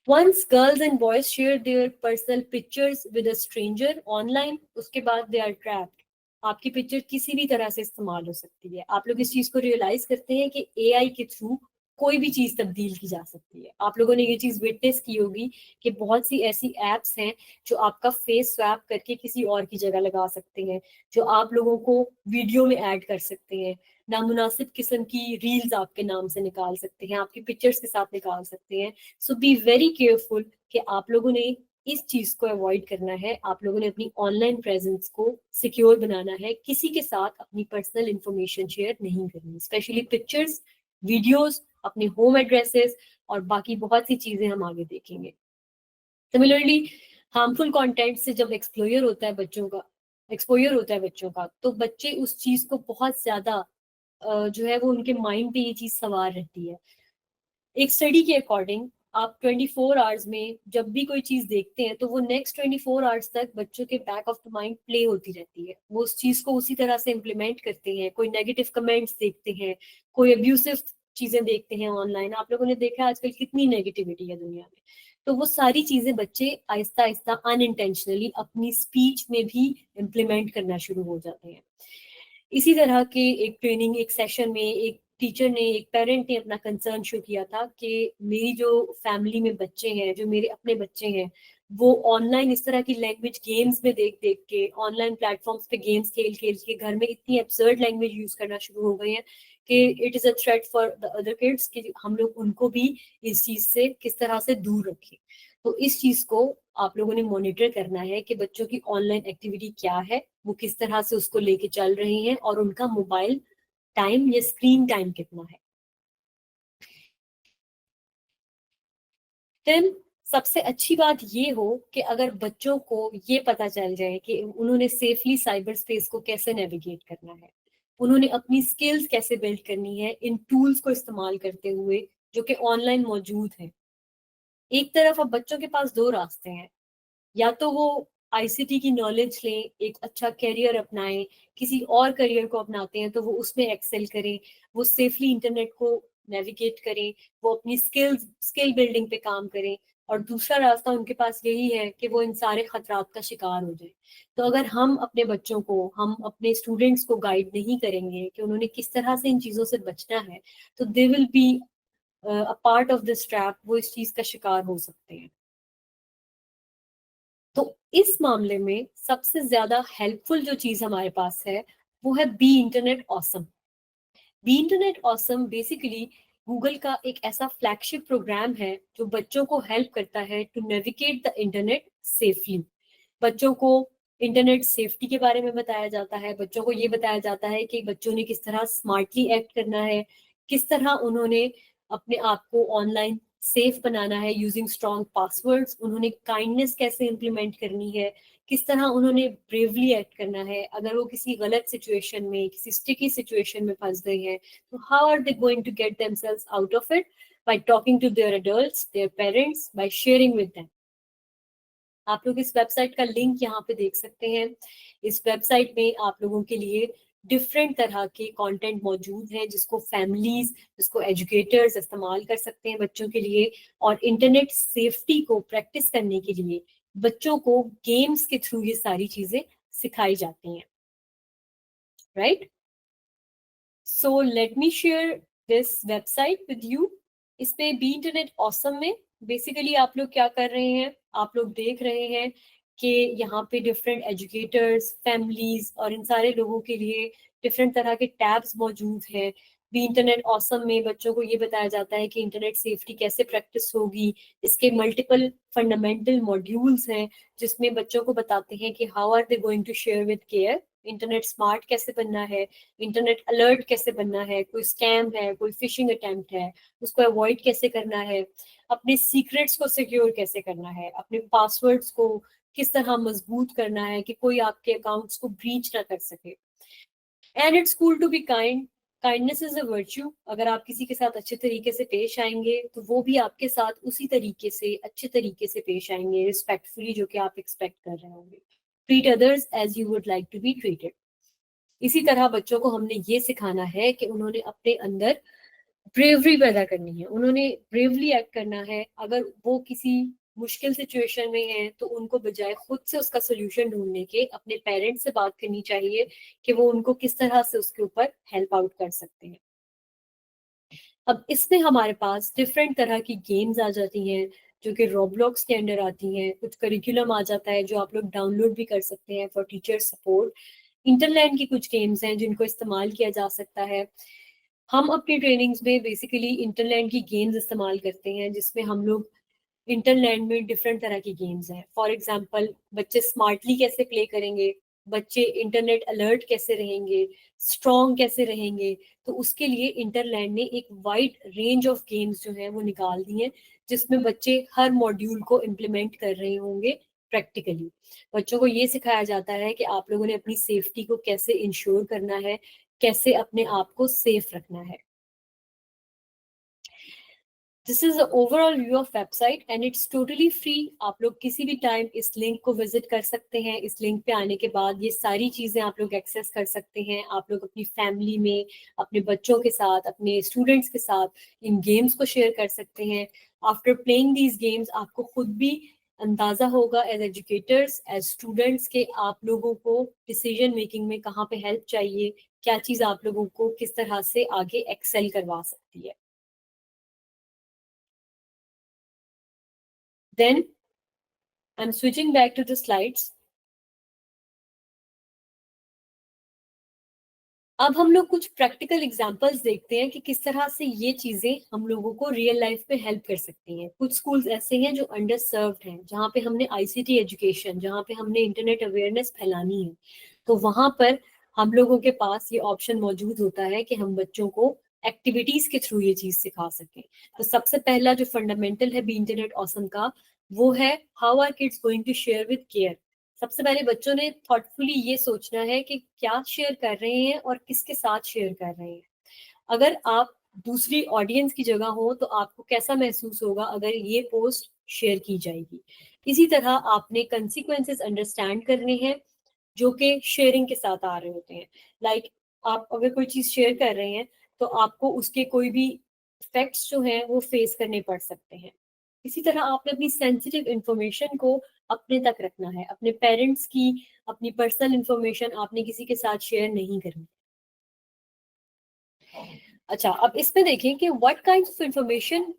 Once girls and boys share their personal pictures with a stranger online, उसके बाद they are trapped. आपकी पिक्चर किसी भी तरह से इस्तेमाल हो सकती है. आप लोग इस चीज को रियलाइज करते हैं कि AI के थ्रू कोई भी चीज तब्दील की जा सकती है। आप लोगों ने ये चीज विटनेस की होगी कि बहुत सी ऐसी एप्स हैं जो आपका फेस स्वैप करके किसी और की जगह लगा सकते हैं, जो आप लोगों को वीडियो में ऐड कर सकते हैं, नामुनासिब किस्म की रील्स आपके नाम से निकाल सकते हैं, आपकी पिक्चर्स के साथ निकाल सकते हैं। सो बी वेरी केयरफुल कि आप लोगों ने इस चीज को अवॉइड करना है। आप लोगों ने अपनी ऑनलाइन प्रेजेंस को सिक्योर बनाना है, किसी के साथ अपनी पर्सनल इंफॉर्मेशन शेयर नहीं करनी, स्पेशली पिक्चर्स, वीडियोस, अपने होम एड्रेसेस और बाकी बहुत सी चीजें हम आगे देखेंगे। सिमिलरली हार्मफुल कंटेंट से जब एक्सपोजर होता है बच्चों का, तो बच्चे उस चीज को बहुत ज्यादा जो है वो उनके माइंड पे ये चीज सवार रहती है। एक स्टडी के अकॉर्डिंग आप 24 आवर्स में जब भी कोई चीज देखते हैं तो वो नेक्स्ट 24 आवर्स तक बच्चों के back of the mind play होती रहती है। वो उस चीज को उसी तरह से इम्प्लीमेंट करते हैं। कोई नेगेटिव कमेंट्स देखते हैं, कोई अब्यूसिव चीजें देखते हैं ऑनलाइन। आप लोगों ने देखा आजकल कितनी नेगेटिविटी है दुनिया में। तो वो सारी चीजें बच्चे आहिस्ता आहिस्ता अनइंटेंशनली अपनी स्पीच में भी इम्प्लीमेंट करना शुरू हो जाते हैं। इसी तरह के एक ट्रेनिंग, एक सेशन में एक टीचर ने, एक पेरेंट ने अपना कंसर्न शो किया था कि मेरी जो फैमिली में बच्चे हैं, जो मेरे अपने बच्चे हैं, वो ऑनलाइन इस तरह की लैंग्वेज गेम्स में देख देख के, ऑनलाइन प्लेटफॉर्म्स पे गेम्स खेल खेल के घर में इतनी एब्सर्ड लैंग्वेज यूज करना शुरू हो गए हैं कि it is a threat for the other kids, कि हम लोग उनको भी इस चीज से किस तरह से दूर रखें। तो इस चीज को आप लोगों ने मॉनिटर करना है कि बच्चों की ऑनलाइन एक्टिविटी क्या है, वो किस तरह से उसको लेके चल रहे हैं, और उनका मोबाइल टाइम या स्क्रीन टाइम कितना है। देन सबसे अच्छी बात ये हो कि अगर बच्चों को ये पता चल जाए कि उन्होंने सेफली साइबर स्पेस को कैसे नेविगेट करना है, उन्होंने अपनी स्किल्स कैसे बिल्ड करनी है इन टूल्स को इस्तेमाल करते हुए जो कि ऑनलाइन मौजूद है। एक तरफ अब बच्चों के पास दो रास्ते हैं, या तो वो आईसीटी की नॉलेज लें, एक अच्छा करियर अपनाएं, किसी और करियर को अपनाते हैं तो वो उसमें एक्सेल करें, वो सेफली इंटरनेट को नेविगेट करें, वो अपनी स्किल बिल्डिंग पे काम करें। और दूसरा रास्ता उनके पास यही है कि वो इन सारे खतरात का शिकार हो जाए। तो अगर हम अपने बच्चों को, हम अपने स्टूडेंट्स को गाइड नहीं करेंगे कि उन्होंने किस तरह से इन चीजों से बचना है, तो they will be a part of this trap, वो इस चीज का शिकार हो सकते हैं। तो इस मामले में सबसे ज्यादा हेल्पफुल जो चीज हमारे पास है वो है be internet awesome. Be internet awesome basically Google का एक ऐसा फ्लैगशिप प्रोग्राम है जो बच्चों को हेल्प करता है to navigate the internet safely. बच्चों को इंटरनेट सेफ्टी के बारे में बताया जाता है, बच्चों को ये बताया जाता है कि बच्चों ने किस तरह स्मार्टली एक्ट करना है, किस तरह उन्होंने अपने आप को ऑनलाइन सेफ बनाना है यूजिंग स्ट्रॉन्ग पासवर्ड्स, उन्होंने काइंडनेस कैसे इम्प्लीमेंट करनी है, किस तरह उन्होंने ब्रेवली एक्ट करना है अगर वो किसी गलत सिचुएशन में, किसी स्टिकी सिचुएशन में फंस गए हैं, तो how are they going to get themselves out of it, by talking to their adults, their parents, by sharing with them. आप लोग इस वेबसाइट का लिंक यहाँ पे देख सकते हैं। इस वेबसाइट में आप लोगों के लिए डिफरेंट तरह के कंटेंट मौजूद हैं जिसको फैमिलीज, जिसको एजुकेटर्स इस्तेमाल कर सकते हैं बच्चों के लिए। और इंटरनेट सेफ्टी को प्रैक्टिस करने के लिए बच्चों को गेम्स के थ्रू ये सारी चीजें सिखाई जाती हैं, right? So let me share this website with you. इस पे बी इंटरनेट ऑसम में बेसिकली आप लोग क्या कर रहे हैं, आप लोग देख रहे हैं कि यहाँ पे डिफरेंट एजुकेटर्स, फैमिलीज और इन सारे लोगों के लिए डिफरेंट तरह के टैब्स मौजूद हैं। बी इंटरनेट ऑसम में बच्चों को ये बताया जाता है कि इंटरनेट सेफ्टी कैसे प्रैक्टिस होगी। इसके मल्टीपल फंडामेंटल मॉड्यूल्स हैं जिसमें बच्चों को बताते हैं कि how are they going to share with care, internet smart कैसे बनना है, इंटरनेट अलर्ट कैसे बनना है, कोई स्कैम है, कोई फिशिंग अटेम्प्ट है, उसको अवॉइड कैसे करना है, अपने सीक्रेट्स को सिक्योर कैसे करना है, अपने पासवर्ड्स को किस तरह मजबूत करना है कि कोई आपके अकाउंट्स को ब्रीच ना कर सके। And it's cool to be kind, kindness is a virtue. अगर आप किसी के साथ अच्छे तरीके से पेश आएंगे तो वो भी आपके साथ उसी तरीके से, अच्छे तरीके से पेश आएंगे, रिस्पेक्टफुली, जो कि आप एक्सपेक्ट कर रहे होंगे। Treat others as you would like to be treated. इसी तरह बच्चों को हमने ये सिखाना है कि उन्होंने अपने अंदर ब्रेवरी पैदा करनी है, उन्होंने ब्रेवली एक्ट करना है। अगर वो किसी मुश्किल सिचुएशन में है तो उनको बजाय खुद से उसका सोल्यूशन ढूंढने के अपने पेरेंट्स से बात करनी चाहिए कि वो उनको किस तरह से उसके ऊपर हेल्प आउट कर सकते हैं। अब इसमें हमारे पास डिफरेंट तरह की गेम्स आ जाती हैं जो कि रोब्लॉक्स के अंडर आती हैं, कुछ करिकुलम आ जाता है जो आप लोग डाउनलोड भी कर सकते हैं फॉर टीचर सपोर्ट। इंटरलैंड की कुछ गेम्स हैं जिनको इस्तेमाल किया जा सकता है। हम अपनी ट्रेनिंग्स में बेसिकली इंटरलैंड की गेम्स इस्तेमाल करते हैं जिसमें हम लोग इंटरलैंड में डिफरेंट तरह की गेम्स हैं। फॉर एग्जांपल बच्चे स्मार्टली कैसे प्ले करेंगे, बच्चे इंटरनेट अलर्ट कैसे रहेंगे, स्ट्रॉन्ग कैसे रहेंगे, तो उसके लिए इंटरलैंड ने एक वाइड रेंज ऑफ गेम्स जो है वो निकाल दी हैं जिसमें बच्चे हर मॉड्यूल को इम्प्लीमेंट कर रहे होंगे प्रैक्टिकली। बच्चों को ये सिखाया जाता है कि आप लोगों ने अपनी सेफ्टी को कैसे इंश्योर करना है, कैसे अपने आप को सेफ रखना है। This is overall view of website and it's totally free. आप लोग किसी भी टाइम इस लिंक को विजिट कर सकते हैं। इस लिंक पे आने के बाद ये सारी चीजें आप लोग एक्सेस कर सकते हैं। आप लोग अपनी फैमिली में, अपने बच्चों के साथ, अपने स्टूडेंट्स के साथ इन गेम्स को शेयर कर सकते हैं। आफ्टर प्लेइंग दीज गेम्स आपको खुद भी अंदाजा होगा एज एजुकेटर्स, एज स्टूडेंट्स के आप लोगों को डिसीजन मेकिंग में कहाँ पे हेल्प चाहिए, क्या चीज आप लोगों को किस तरह से आगे एक्सेल करवा सकती है। Then I'm switching back to the slides. अब हम लोग कुछ प्रैक्टिकल एग्जांपल्स देखते हैं कि किस तरह से ये चीजें हम लोगों को रियल लाइफ में हेल्प कर सकती हैं। कुछ स्कूल्स ऐसे हैं जो अंडर सर्व्ड हैं, जहाँ पे हमने आईसीटी एजुकेशन, जहाँ पे हमने इंटरनेट अवेयरनेस फैलानी है, तो वहां पर हम लोगों के पास ये ऑप्शन मौजूद होता है कि हम बच्चों को एक्टिविटीज के थ्रू ये चीज सिखा सकें। तो सबसे पहला जो फंडामेंटल है बी इंटरनेट ऑसम का, वो है how are kids going to share with care. सबसे पहले बच्चों ने थॉटफुली ये सोचना है कि क्या शेयर कर रहे हैं और किसके साथ शेयर कर रहे हैं। अगर आप दूसरी ऑडियंस की जगह हो तो आपको कैसा महसूस होगा अगर ये पोस्ट शेयर की जाएगी। इसी तरह आपने कंसिक्वेंसेस अंडरस्टैंड करने हैं जो कि शेयरिंग के साथ आ रहे होते हैं। लाइक आप अगर कोई चीज शेयर कर रहे हैं तो आपको उसके कोई भी इफेक्ट्स जो हैं वो फेस करने पड़ सकते हैं। इसी तरह आपने अपनी सेंसिटिव इंफॉर्मेशन को अपने तक रखना है। अपने पेरेंट्स की अपनी पर्सनल इंफॉर्मेशन आपने किसी के साथ शेयर नहीं करनी। अच्छा, अब इसमें देखें कि what kind of information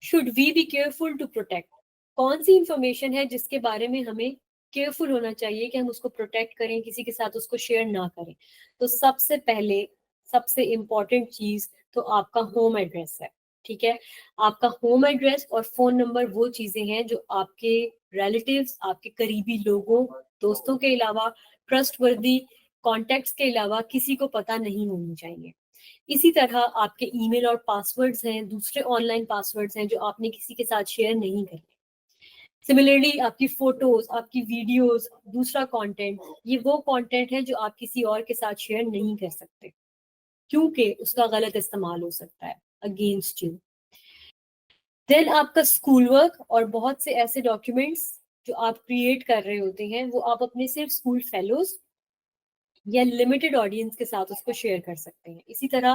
should we be careful to protect. कौन सी इंफॉर्मेशन है जिसके बारे में हमें केयरफुल होना चाहिए कि हम उसको प्रोटेक्ट करें, किसी के साथ उसको शेयर ना करें। तो सबसे पहले सबसे इंपॉर्टेंट चीज तो आपका होम एड्रेस है। ठीक है, आपका होम एड्रेस और फोन नंबर वो चीजें हैं जो आपके रिलेटिव्स, आपके करीबी लोगों, दोस्तों के अलावा, ट्रस्टवर्दी कॉन्टेक्ट्स के अलावा किसी को पता नहीं होनी चाहिए। इसी तरह आपके ईमेल और पासवर्ड्स हैं, दूसरे ऑनलाइन पासवर्ड्स हैं जो आपने किसी के साथ शेयर नहीं करने। सिमिलरली आपकी फोटोज, आपकी वीडियोस, दूसरा कंटेंट, ये वो कंटेंट है जो आप किसी और के साथ शेयर नहीं कर सकते क्योंकि उसका गलत इस्तेमाल हो सकता है अगेंस्ट यू। देन आपका स्कूल वर्क और बहुत से ऐसे डॉक्यूमेंट्स जो आप क्रिएट कर रहे होते हैं वो आप अपने सिर्फ स्कूल फेलोज या लिमिटेड ऑडियंस के साथ उसको शेयर कर सकते हैं। इसी तरह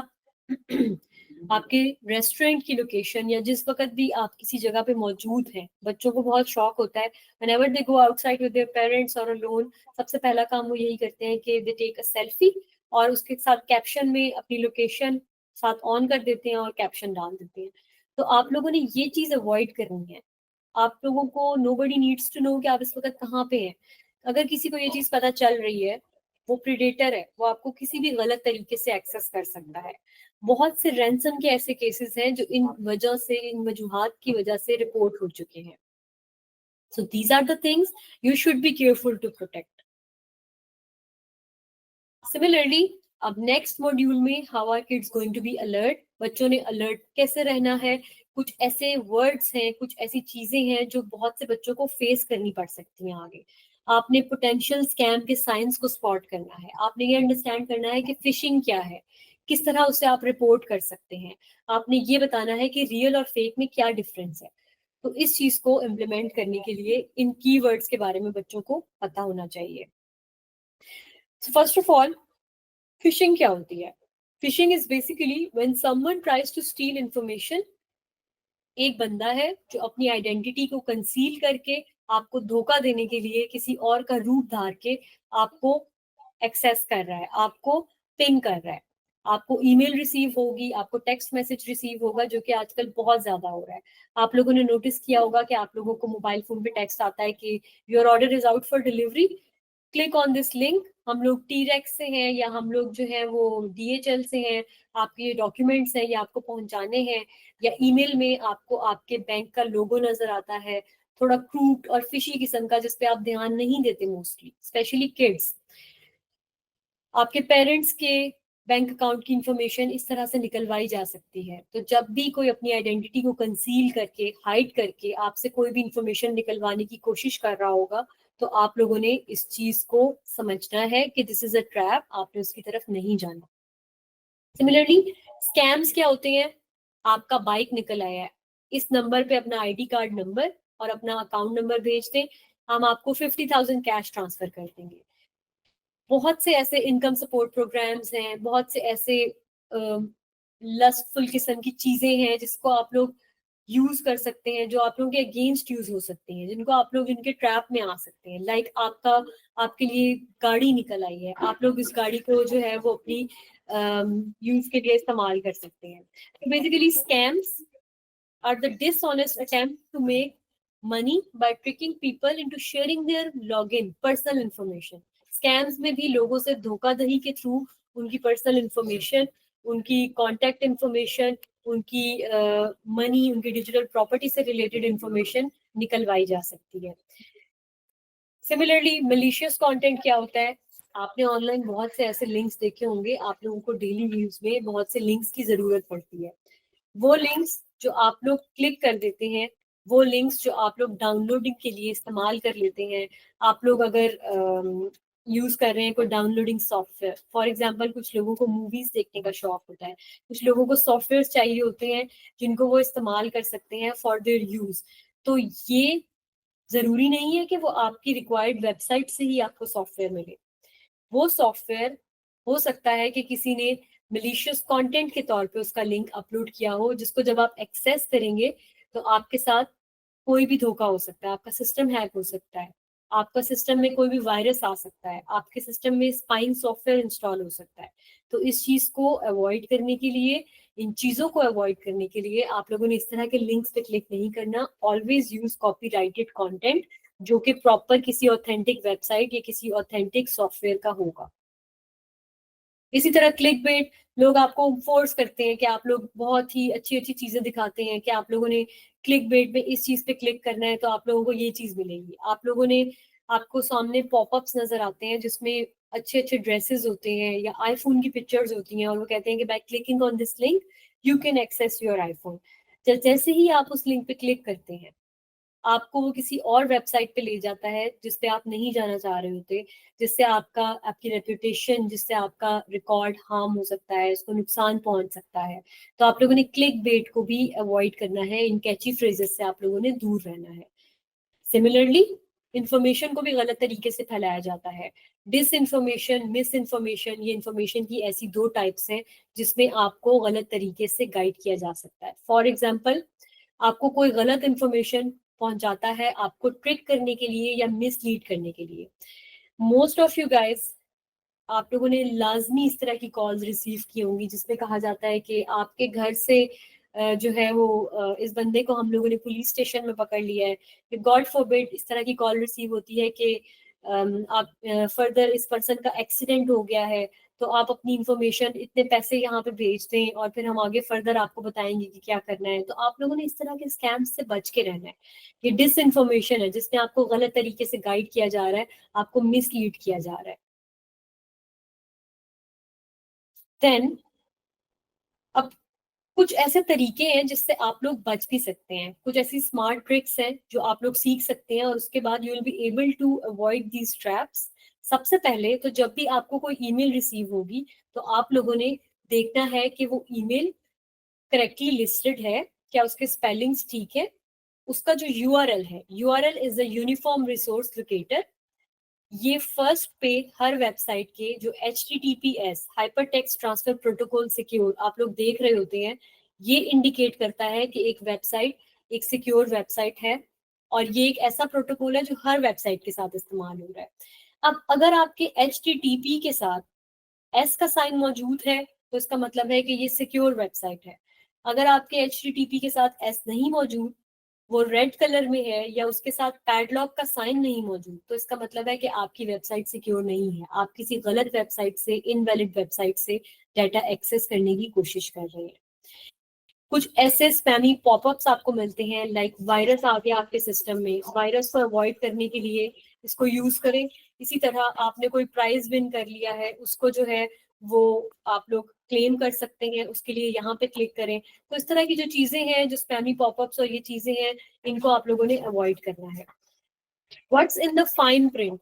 आपके रेस्टोरेंट की लोकेशन या जिस वक्त भी आप किसी जगह पे मौजूद हैं, बच्चों को बहुत शौक होता है whenever they go outside with their parents और अलोन, सबसे पहला काम वो यही करते हैं कि दे टेक अ सेल्फी और उसके साथ कैप्शन में अपनी लोकेशन साथ ऑन कर देते हैं और कैप्शन डाल देते हैं। तो आप लोगों ने ये चीज अवॉइड करनी है। आप लोगों को नोबडी नीड्स टू नो कि आप इस वक्त कहाँ पे हैं। अगर किसी को ये चीज पता चल रही है, वो प्रीडेटर है, वो आपको किसी भी गलत तरीके से एक्सेस कर सकता है। बहुत से रैंसम के ऐसे केसेस हैं जो इन वजह से, इन वजूहात की वजह से रिपोर्ट हो चुके हैं। So these are the things you should be careful to protect. Similarly अब नेक्स्ट मॉड्यूल में how are kids going to be alert, बच्चों ने अलर्ट कैसे रहना है। कुछ ऐसे वर्ड्स हैं, कुछ ऐसी चीजें हैं जो बहुत से बच्चों को फेस करनी पड़ सकती हैं आगे। आपने पोटेंशियल स्कैम के साइंस को स्पॉट करना है। आपने ये अंडरस्टैंड करना है कि फिशिंग क्या है, किस तरह उसे आप रिपोर्ट कर सकते हैं। आपने ये बताना है कि रियल और फेक में क्या डिफरेंस है। तो इस चीज को इम्प्लीमेंट करने के लिए इन कीवर्ड्स के बारे में बच्चों को पता होना चाहिए। फर्स्ट ऑफ ऑल, फिशिंग क्या होती है? Phishing is basically when someone tries to steal information. एक बंदा है जो अपनी आइडेंटिटी को कंसील करके आपको धोखा देने के लिए किसी और का रूप धार के आपको एक्सेस कर रहा है, आपको पिंग कर रहा है। आपको ईमेल रिसीव होगी, आपको टेक्स्ट मैसेज रिसीव होगा, जो कि आजकल बहुत ज्यादा हो रहा है। आप लोगों ने नोटिस किया होगा कि आप लोगों को मोबाइल फोन पे टेक्स्ट आता है कि your order is out for delivery, click on this link. हम लोग टीरेक्स से हैं या हम लोग जो है वो DHL से हैं, आपके ये डॉक्यूमेंट्स हैं, ये आपको पहुंचाने हैं, या ईमेल में आपको आपके बैंक का लोगो नजर आता है, थोड़ा क्रूड और फिशी किस्म का, जिसपे आप ध्यान नहीं देते मोस्टली, स्पेशली किड्स। आपके पेरेंट्स के बैंक अकाउंट की इंफॉर्मेशन इस तरह से निकलवाई जा सकती है। तो जब भी कोई अपनी आइडेंटिटी को कंसील करके, हाइड करके आपसे कोई भी इंफॉर्मेशन निकलवाने की कोशिश कर रहा होगा, तो आप लोगों ने इस चीज को समझना है कि दिस इज अ ट्रैप, आपने उसकी तरफ नहीं जाना। सिमिलरली स्कैम्स क्या होते हैं? आपका बाइक निकल आया है, इस नंबर पे अपना ID कार्ड नंबर और अपना अकाउंट नंबर भेज दें, हम आपको 50,000 कैश ट्रांसफर कर देंगे। बहुत से ऐसे इनकम सपोर्ट प्रोग्राम्स हैं, बहुत से ऐसे लस्टफुल किस्म की चीजें हैं जिसको आप लोग यूज कर सकते हैं, जो आप लोगों के अगेंस्ट यूज हो सकती हैं, जिनको आप लोग इनके ट्रैप में आ सकते हैं। लाइक आपके लिए गाड़ी निकल आई है, आप लोग इस गाड़ी को जो है वो अपनी यूज के लिए इस्तेमाल कर सकते हैं। Basically scams are the dishonest attempt to make money by tricking people into sharing their login personal information. Scams में भी लोगों से धोखाधड़ी के थ्रू उनकी पर्सनल इंफॉर्मेशन, उनकी कॉन्टैक्ट इंफॉर्मेशन, उनकी मनी, उनकी डिजिटल प्रॉपर्टी से रिलेटेड इंफॉर्मेशन निकलवाई जा सकती है। सिमिलरली मलिशियस कंटेंट क्या होता है? आपने ऑनलाइन बहुत से ऐसे लिंक्स देखे होंगे, आप लोगों को डेली न्यूज में बहुत से लिंक्स की जरूरत पड़ती है। वो लिंक्स जो आप लोग क्लिक कर देते हैं, वो लिंक्स जो आप लोग डाउनलोडिंग के लिए इस्तेमाल कर लेते हैं, आप लोग अगर यूज कर रहे हैं कोई डाउनलोडिंग सॉफ्टवेयर, फॉर एग्जांपल कुछ लोगों को मूवीज देखने का शौक होता है, कुछ लोगों को सॉफ्टवेयर चाहिए होते हैं जिनको वो इस्तेमाल कर सकते हैं फॉर देयर यूज। तो ये जरूरी नहीं है कि वो आपकी रिक्वायर्ड वेबसाइट से ही आपको सॉफ्टवेयर मिले। वो सॉफ्टवेयर हो सकता है कि किसी ने मलिशियस कंटेंट के तौर पे उसका लिंक अपलोड किया हो, जिसको जब आप एक्सेस करेंगे तो आपके साथ कोई भी धोखा हो सकता है, आपका सिस्टम हैक हो सकता है, आपका सिस्टम में कोई भी वायरस आ सकता है, आपके सिस्टम में स्पाइंग सॉफ्टवेयर इंस्टॉल हो सकता है। तो इस चीज को अवॉइड करने के लिए, इन चीजों को अवॉइड करने के लिए आप लोगों ने इस तरह के लिंक्स पे क्लिक नहीं करना। ऑलवेज यूज कॉपीराइटेड कंटेंट जो कि प्रॉपर किसी ऑथेंटिक वेबसाइट या किसी ऑथेंटिक सॉफ्टवेयर का होगा। इसी तरह क्लिक बेट, लोग आपको फोर्स करते हैं कि आप लोग बहुत ही अच्छी अच्छी चीजें दिखाते हैं कि आप लोगों ने क्लिक बेट में इस चीज पे क्लिक करना है तो आप लोगों को ये चीज मिलेगी। आप लोगों ने, आपको सामने पॉपअप्स नजर आते हैं जिसमें अच्छे अच्छे ड्रेसेस होते हैं या आईफोन की पिक्चर्स होती हैं, और वो कहते हैं कि by clicking on this link you can access your iPhone. जैसे ही आप उस लिंक पे क्लिक करते हैं, आपको वो किसी और वेबसाइट पे ले जाता है जिस पे आप नहीं जाना चाह रहे होते, जिससे आपकी रेपुटेशन, जिससे आपका रिकॉर्ड हार्म हो सकता है, उसको नुकसान पहुंच सकता है। तो आप लोगों ने क्लिक बेट को भी अवॉइड करना है, इन कैची फ्रेजेस से आप लोगों ने दूर रहना है। सिमिलरली इंफॉर्मेशन को भी गलत तरीके से फैलाया जाता है। डिस इंफॉर्मेशन, मिस इंफॉर्मेशन, ये इंफॉर्मेशन की ऐसी दो टाइप्स हैं जिसमें आपको गलत तरीके से गाइड किया जा सकता है। फॉर एग्जाम्पल, आपको कोई गलत इंफॉर्मेशन पहुंचाता है आपको ट्रिक करने के लिए या मिसलीड करने के लिए। मोस्ट ऑफ यू गाइस, आप लोगों ने लाजमी इस तरह की कॉल्स रिसीव की होंगी जिसमें कहा जाता है कि आपके घर से जो है वो इस बंदे को हम लोगों ने पुलिस स्टेशन में पकड़ लिया है। गॉड फॉरबिड इस तरह की कॉल रिसीव होती है कि आप फर्दर इस पर्सन का एक्सीडेंट हो गया है, तो आप अपनी इंफॉर्मेशन, इतने पैसे यहाँ पे भेज दें और फिर हम आगे फर्दर आपको बताएंगे कि क्या करना है। तो आप लोगों ने इस तरह के स्कैम्स से बच के रहना है। ये डिस इन्फॉर्मेशन है जिसमें आपको गलत तरीके से गाइड किया जा रहा है, आपको मिसलीड किया जा रहा है। देन अब कुछ ऐसे तरीके हैं जिससे आप लोग बच भी सकते हैं, कुछ ऐसी स्मार्ट ट्रिक्स हैं जो आप लोग सीख सकते हैं और उसके बाद you will be able to avoid these traps. सबसे पहले तो जब भी आपको कोई ईमेल रिसीव होगी तो आप लोगों ने देखना है कि वो ईमेल करेक्टली लिस्टेड है, क्या उसके स्पेलिंग्स ठीक है, उसका जो URL है, URL is the uniform resource locator. ये फर्स्ट पे हर वेबसाइट के जो HTTPS hyper text transfer protocol secure आप लोग देख रहे होते हैं, ये इंडिकेट करता है कि एक वेबसाइट एक सिक्योर वेबसाइट है, और ये एक ऐसा प्रोटोकॉल है जो हर वेबसाइट के साथ इस्तेमाल हो रहा है। अब अगर आपके HTTP के साथ S का साइन मौजूद है तो इसका मतलब है कि ये सिक्योर वेबसाइट है। अगर आपके HTTP के साथ S नहीं मौजूद, वो रेड कलर में है, या उसके साथ पैडलॉक का साइन नहीं मौजूद, तो इसका मतलब है कि आपकी वेबसाइट सिक्योर नहीं है। आप किसी गलत वेबसाइट से, इनवैलिड वेबसाइट से डाटा एक्सेस करने की कोशिश कर रहे हैं। कुछ ऐसे स्पैमी पॉपअप्स आपको मिलते हैं, लाइक वायरस आ गया आपके सिस्टम में, वायरस को अवॉइड करने के लिए इसको यूज करें। इसी तरह आपने कोई प्राइज विन कर लिया है, उसको जो है वो आप लोग क्लेम कर सकते हैं, उसके लिए यहाँ पे क्लिक करें। तो इस तरह की जो चीजें हैं, जो स्पैमी पॉपअप्स और ये चीजें हैं, इनको आप लोगों ने अवॉइड करना है। What's in the fine print?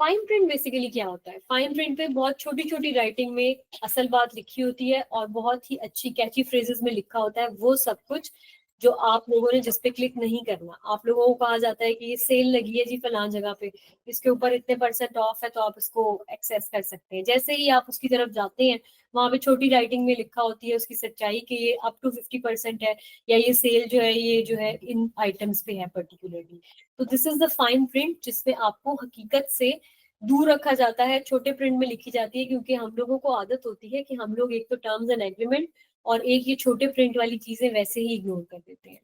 Fine print basically क्या होता है? फाइन प्रिंट पे बहुत छोटी छोटी राइटिंग में असल बात लिखी होती है और बहुत ही अच्छी कैची फ्रेजेस में लिखा होता है वो सब कुछ जो आप लोगों ने जिस पे क्लिक नहीं करना। आप लोगों को कहा जाता है कि ये सेल लगी है जी फलां जगह पे, इसके ऊपर इतने % ऑफ है, तो आप इसको एक्सेस कर सकते हैं। जैसे ही आप उसकी तरफ जाते हैं, वहां पे छोटी राइटिंग में लिखा होती है उसकी सच्चाई कि ये अप टू 50% है, या ये सेल जो है ये जो है इन आइटम्स पे है पर्टिकुलरली। तो this is the fine print, जिसमें आपको हकीकत से दूर रखा जाता है, छोटे प्रिंट में लिखी जाती है, क्योंकि हम लोगों को आदत होती है कि हम लोग एक तो टर्म्स एंड एग्रीमेंट और एक ये छोटे प्रिंट वाली चीजें वैसे ही इग्नोर कर देते हैं।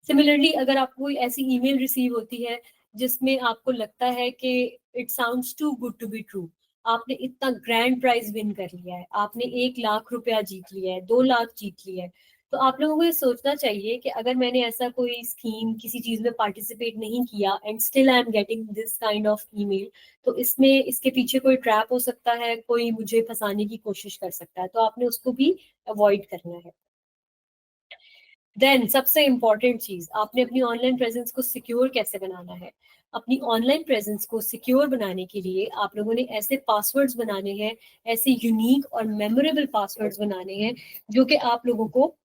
सिमिलरली अगर आपको कोई ऐसी ईमेल रिसीव होती है जिसमें आपको लगता है कि it sounds too good to be true, आपने इतना ग्रैंड प्राइज विन कर लिया है, आपने 1 लाख रुपया जीत लिया है, 2 लाख जीत लिया है, तो आप लोगों को ये सोचना चाहिए कि अगर मैंने ऐसा कोई स्कीम किसी चीज में पार्टिसिपेट नहीं किया and still I am getting this kind of email, तो इसमें इसके पीछे कोई ट्रैप हो सकता है, कोई मुझे फंसाने की कोशिश कर सकता है, तो आपने उसको भी अवॉइड करना है। देन सबसे इंपॉर्टेंट चीज, आपने अपनी ऑनलाइन प्रेजेंस को सिक्योर कैसे बनाना है। अपनी ऑनलाइन प्रेजेंस को सिक्योर बनाने के लिए आप लोगों ने ऐसे पासवर्ड्स बनाने हैं, ऐसे यूनिक और मेमोरेबल पासवर्ड्स बनाने हैं जो कि आप लोगों को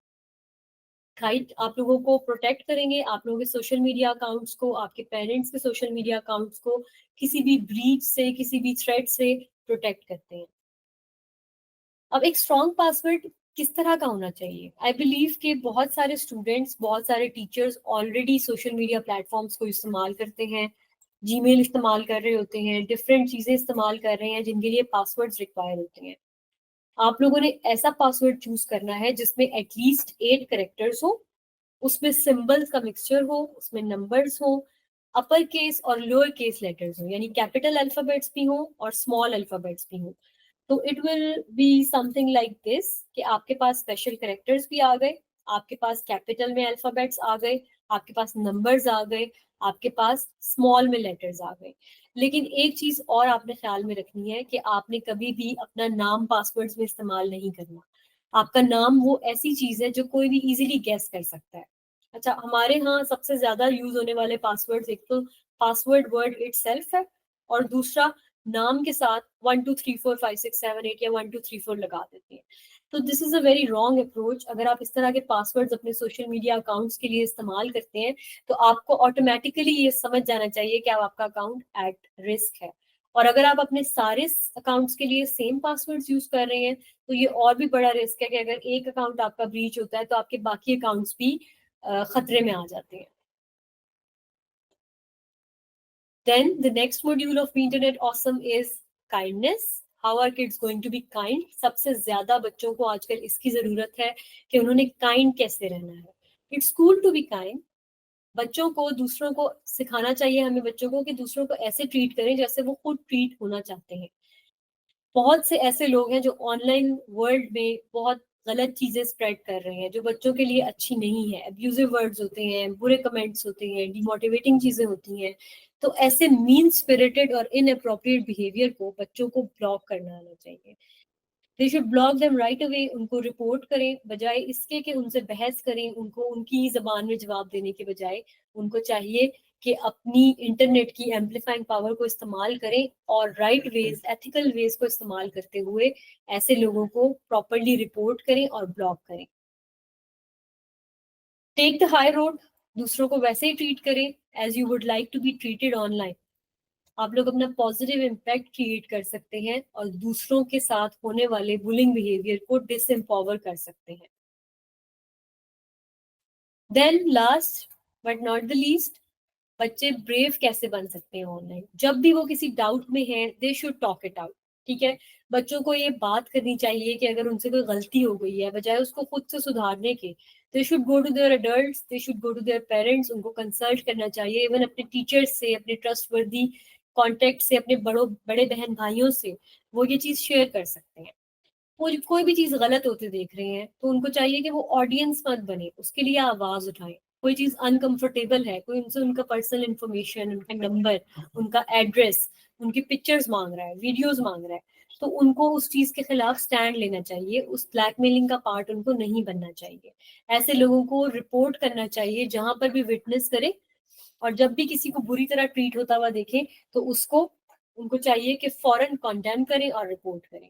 आप लोगों को प्रोटेक्ट करेंगे, आप लोगों के सोशल मीडिया अकाउंट्स को, आपके पेरेंट्स के सोशल मीडिया अकाउंट्स को किसी भी ब्रीच से, किसी भी थ्रेट से प्रोटेक्ट करते हैं। अब एक स्ट्रॉन्ग पासवर्ड किस तरह का होना चाहिए? आई बिलीव कि बहुत सारे स्टूडेंट्स, बहुत सारे teachers already social media platforms को इस्तेमाल करते हैं, जीमेल इस्तेमाल कर रहे होते हैं, डिफरेंट चीजें इस्तेमाल कर रहे हैं जिनके लिए पासवर्ड्स रिक्वायर होते हैं। आप लोगों ने ऐसा पासवर्ड चूज करना है जिसमें एटलीस्ट 8 कैरेक्टर्स हो, उसमें सिंबल्स का मिक्सचर हो, उसमें नंबर्स हो, अपर केस और लोअर केस लेटर्स हो, यानी कैपिटल अल्फाबेट्स भी हो और स्मॉल अल्फाबेट्स भी हो। तो it will be something like this कि आपके पास स्पेशल कैरेक्टर्स भी आ गए, आपके पास कैपिटल में अल्फाबेट्स आ गए, आपके पास नंबर्स आ गए, आपके पास स्मॉल में लेटर्स आ गए। लेकिन एक चीज और आपने ख्याल में रखनी है कि आपने कभी भी अपना नाम पासवर्ड्स में इस्तेमाल नहीं करना। आपका नाम वो ऐसी चीज है जो कोई भी इजीली गेस कर सकता है। अच्छा, हमारे यहाँ सबसे ज्यादा यूज होने वाले पासवर्ड्स, एक तो पासवर्ड वर्ड इटसेल्फ है, और दूसरा नाम के साथ 1 2 3 4 5 6 7 8 या 1 2 3 4 लगा देते हैं। तो this is a very wrong approach. अगर आप इस तरह के पासवर्ड्स अपने सोशल मीडिया अकाउंट्स के लिए इस्तेमाल करते हैं, तो आपको ऑटोमेटिकली ये समझ जाना चाहिए कि अब आपका अकाउंट एट रिस्क है। और अगर आप अपने सारे अकाउंट्स के लिए सेम पासवर्ड्स यूज कर रहे हैं, तो ये और भी बड़ा रिस्क है कि अगर एक अकाउंट आपका ब्रीच होता है तो आपके बाकी अकाउंट्स भी खतरे में आ जाते हैं। Then the next module of Internet Awesome is kindness. How are kids going to be kind? सबसे ज्यादा बच्चों को आजकल इसकी जरूरत है कि उन्होंने kind कैसे रहना है। It's cool to be kind. बच्चों को, दूसरों को सिखाना चाहिए हमें बच्चों को कि दूसरों को ऐसे ट्रीट करें जैसे वो खुद ट्रीट होना चाहते हैं। बहुत से ऐसे लोग हैं जो ऑनलाइन वर्ल्ड में बहुत गलत चीजें स्प्रेड कर रहे हैं जो बच्चों के लिए अच्छी नहीं है। अब्यूजिव वर्ड्स होते हैं, बुरे कमेंट्स होते हैं, डिमोटिवेटिंग चीजें होती हैं। तो ऐसे मीन स्पिरिटेड और इनअप्रोप्रिएट बिहेवियर को बच्चों को ब्लॉक करना आना चाहिए। They should block them right away. उनको रिपोर्ट करें, बजाय इसके कि उनसे बहस करें, उनको उनकी जबान में जवाब देने के बजाय उनको चाहिए कि अपनी इंटरनेट की एम्पलीफाइंग पावर को इस्तेमाल करें और राइट वेज, एथिकल वेज को इस्तेमाल करते हुए ऐसे लोगों को प्रॉपरली रिपोर्ट करें और ब्लॉक करें। Take the high road. दूसरों को वैसे ही ट्रीट करें as you would like to be treated online. आप लोग अपना पॉजिटिव इम्पैक्ट क्रिएट कर सकते हैं और दूसरों के साथ होने वाले बुलिंग बिहेवियर को डिसएम्पावर कर सकते हैं। Then last but not the least, बच्चे ब्रेव कैसे बन सकते हैं ऑनलाइन। जब भी वो किसी डाउट में हैं, they should talk it out. ठीक है, बच्चों को ये बात करनी चाहिए कि अगर उनसे कोई गलती हो गई है, बजाय उसको खुद से सुधारने के, they should go to their adults, they should go to their parents, उनको कंसल्ट करना चाहिए, इवन अपने टीचर्स से, अपने ट्रस्टवर्दी कॉन्टेक्ट से, अपने बड़े बहन भाइयों से वो ये चीज शेयर कर सकते हैं। वो कोई भी चीज गलत होते देख रहे हैं तो उनको चाहिए कि वो ऑडियंस मत बने, उसके लिए आवाज उठाएं। कोई चीज अनकंफर्टेबल है, कोई उनसे उनका पर्सनल इंफॉर्मेशन, उनका नंबर, उनका एड्रेस, उनकी पिक्चर्स मांग रहा है, वीडियोस मांग रहा है, तो उनको उस चीज के खिलाफ स्टैंड लेना चाहिए, उस ब्लैकमेलिंग का पार्ट उनको नहीं बनना चाहिए। ऐसे लोगों को रिपोर्ट करना चाहिए जहां पर भी विटनेस करे, और जब भी किसी को बुरी तरह ट्रीट होता हुआ देखें तो उसको उनको चाहिए कि फौरन कॉन्डेम करें और रिपोर्ट करें।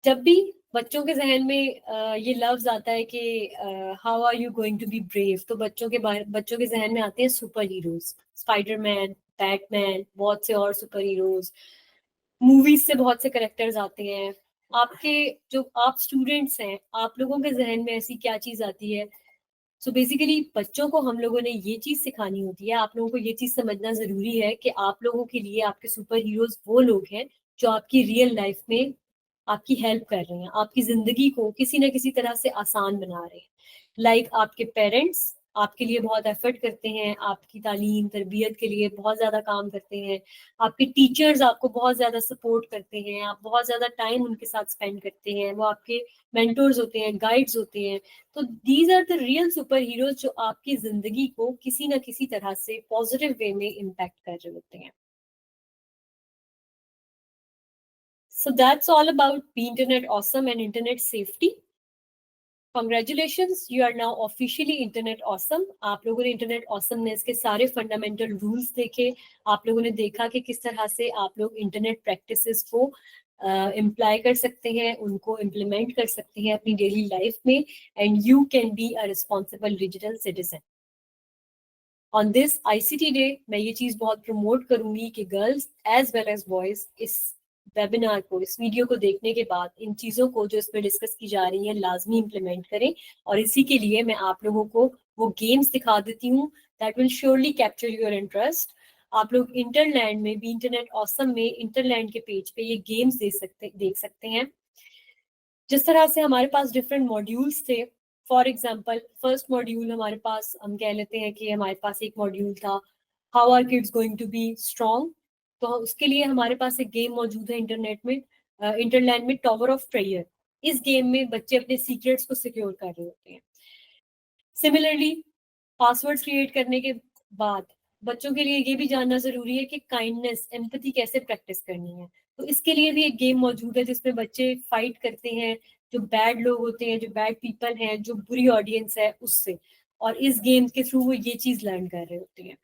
जब भी बच्चों के जहन में ये लफ्ज आता है कि how are you going to be brave, तो बच्चों के जहन में आते हैं सुपर हीरोज, स्पाइडरमैन, बैटमैन, बहुत से और सुपर हीरोज, मूवीज से बहुत से करेक्टर्स आते हैं। आपके जो आप स्टूडेंट्स हैं, आप लोगों के जहन में ऐसी क्या चीज आती है? सो बेसिकली बच्चों को हम लोगों ने ये चीज सिखानी होती है, आप लोगों को ये चीज समझना जरूरी है कि आप लोगों के लिए आपके सुपर हीरोज वो लोग हैं जो आपकी रियल लाइफ में आपकी हेल्प कर रहे हैं, आपकी जिंदगी को किसी ना किसी तरह से आसान बना रहे हैं। लाइक आपके पेरेंट्स आपके लिए बहुत एफर्ट करते हैं, आपकी तालीम तरबियत के लिए बहुत ज्यादा काम करते हैं, आपके टीचर्स आपको बहुत ज्यादा सपोर्ट करते हैं, आप बहुत ज्यादा टाइम उनके साथ स्पेंड करते हैं, वो आपके मेंटोर्स होते हैं, गाइड्स होते हैं। तो these are the real super heroes जो आपकी जिंदगी को किसी ना किसी तरह से पॉजिटिव वे में इम्पैक्ट कर रहे होते हैं। So that's all about Be Internet Awesome and Internet Safety. Congratulations, you are now officially Internet Awesome. आप लोगों ने Internet Awesomeness के सारे फंडामेंटल रूल्स देखे, आप लोगों ने देखा कि किस तरह से आप लोग इंटरनेट प्रैक्टिसेस को इम्प्लाई कर सकते हैं, उनको इम्प्लीमेंट कर सकते हैं अपनी डेली लाइफ में, and you can be a responsible digital citizen. On this ICT day मैं ये चीज बहुत प्रमोट करूंगी कि girls as well as boys इस वेबिनार को, इस वीडियो को देखने के बाद इन चीजों को जो इसमें डिस्कस की जा रही है लाजमी इम्प्लीमेंट करें। और इसी के लिए मैं आप लोगों को वो गेम्स दिखा देती हूँ that will surely capture your interest. आप लोग इंटरलैंड में भी इंटरनेट ऑसम में इंटरलैंड के पेज पे ये गेम्स देख सकते हैं। जिस तरह से हमारे पास डिफरेंट मॉड्यूल्स थे, फॉर एग्जाम्पल फर्स्ट मॉड्यूल हमारे पास, हम कह लेते हैं कि हमारे पास एक मॉड्यूल था how are kids going to be strong, तो उसके लिए हमारे पास एक गेम मौजूद है इंटरनेट में, इंटरलैंड में, टॉवर ऑफ ट्रेयर। इस गेम में बच्चे अपने सीक्रेट्स को सिक्योर कर रहे होते हैं। सिमिलरली पासवर्ड्स क्रिएट करने के बाद बच्चों के लिए ये भी जानना जरूरी है कि काइंडनेस, एम्पैथी कैसे प्रैक्टिस करनी है। तो इसके लिए भी एक गेम मौजूद है जिसमें बच्चे फाइट करते हैं जो बैड लोग होते हैं, जो बैड पीपल हैं, जो बुरी ऑडियंस है उससे, और इस गेम के थ्रू वो ये चीज लर्न कर रहे होते हैं।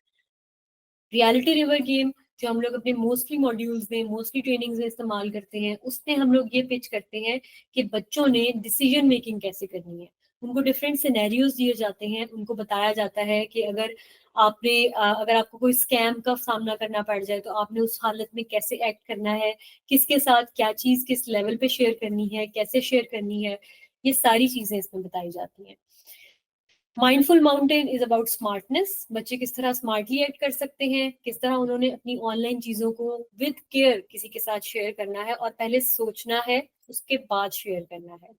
रियलिटी रिवर गेम जो हम लोग अपने मोस्टली मॉड्यूल्स में, मोस्टली ट्रेनिंग्स में इस्तेमाल करते हैं, उसमें हम लोग ये पिच करते हैं कि बच्चों ने डिसीजन मेकिंग कैसे करनी है। उनको डिफरेंट सिनेरियोज दिए जाते हैं, उनको बताया जाता है कि अगर आपको कोई स्कैम का सामना करना पड़ जाए तो आपने उस हालत में कैसे एक्ट करना है, किसके साथ क्या चीज किस लेवल पे शेयर करनी है, कैसे शेयर करनी है, ये सारी चीजें इसमें बताई जाती हैं। Mindful mountain is about smartness, बच्चे किस तरह स्मार्टली एक्ट कर सकते हैं, किस तरह उन्होंने अपनी ऑनलाइन चीजों को विद केयर किसी के साथ शेयर करना है, और पहले सोचना है उसके बाद शेयर करना है।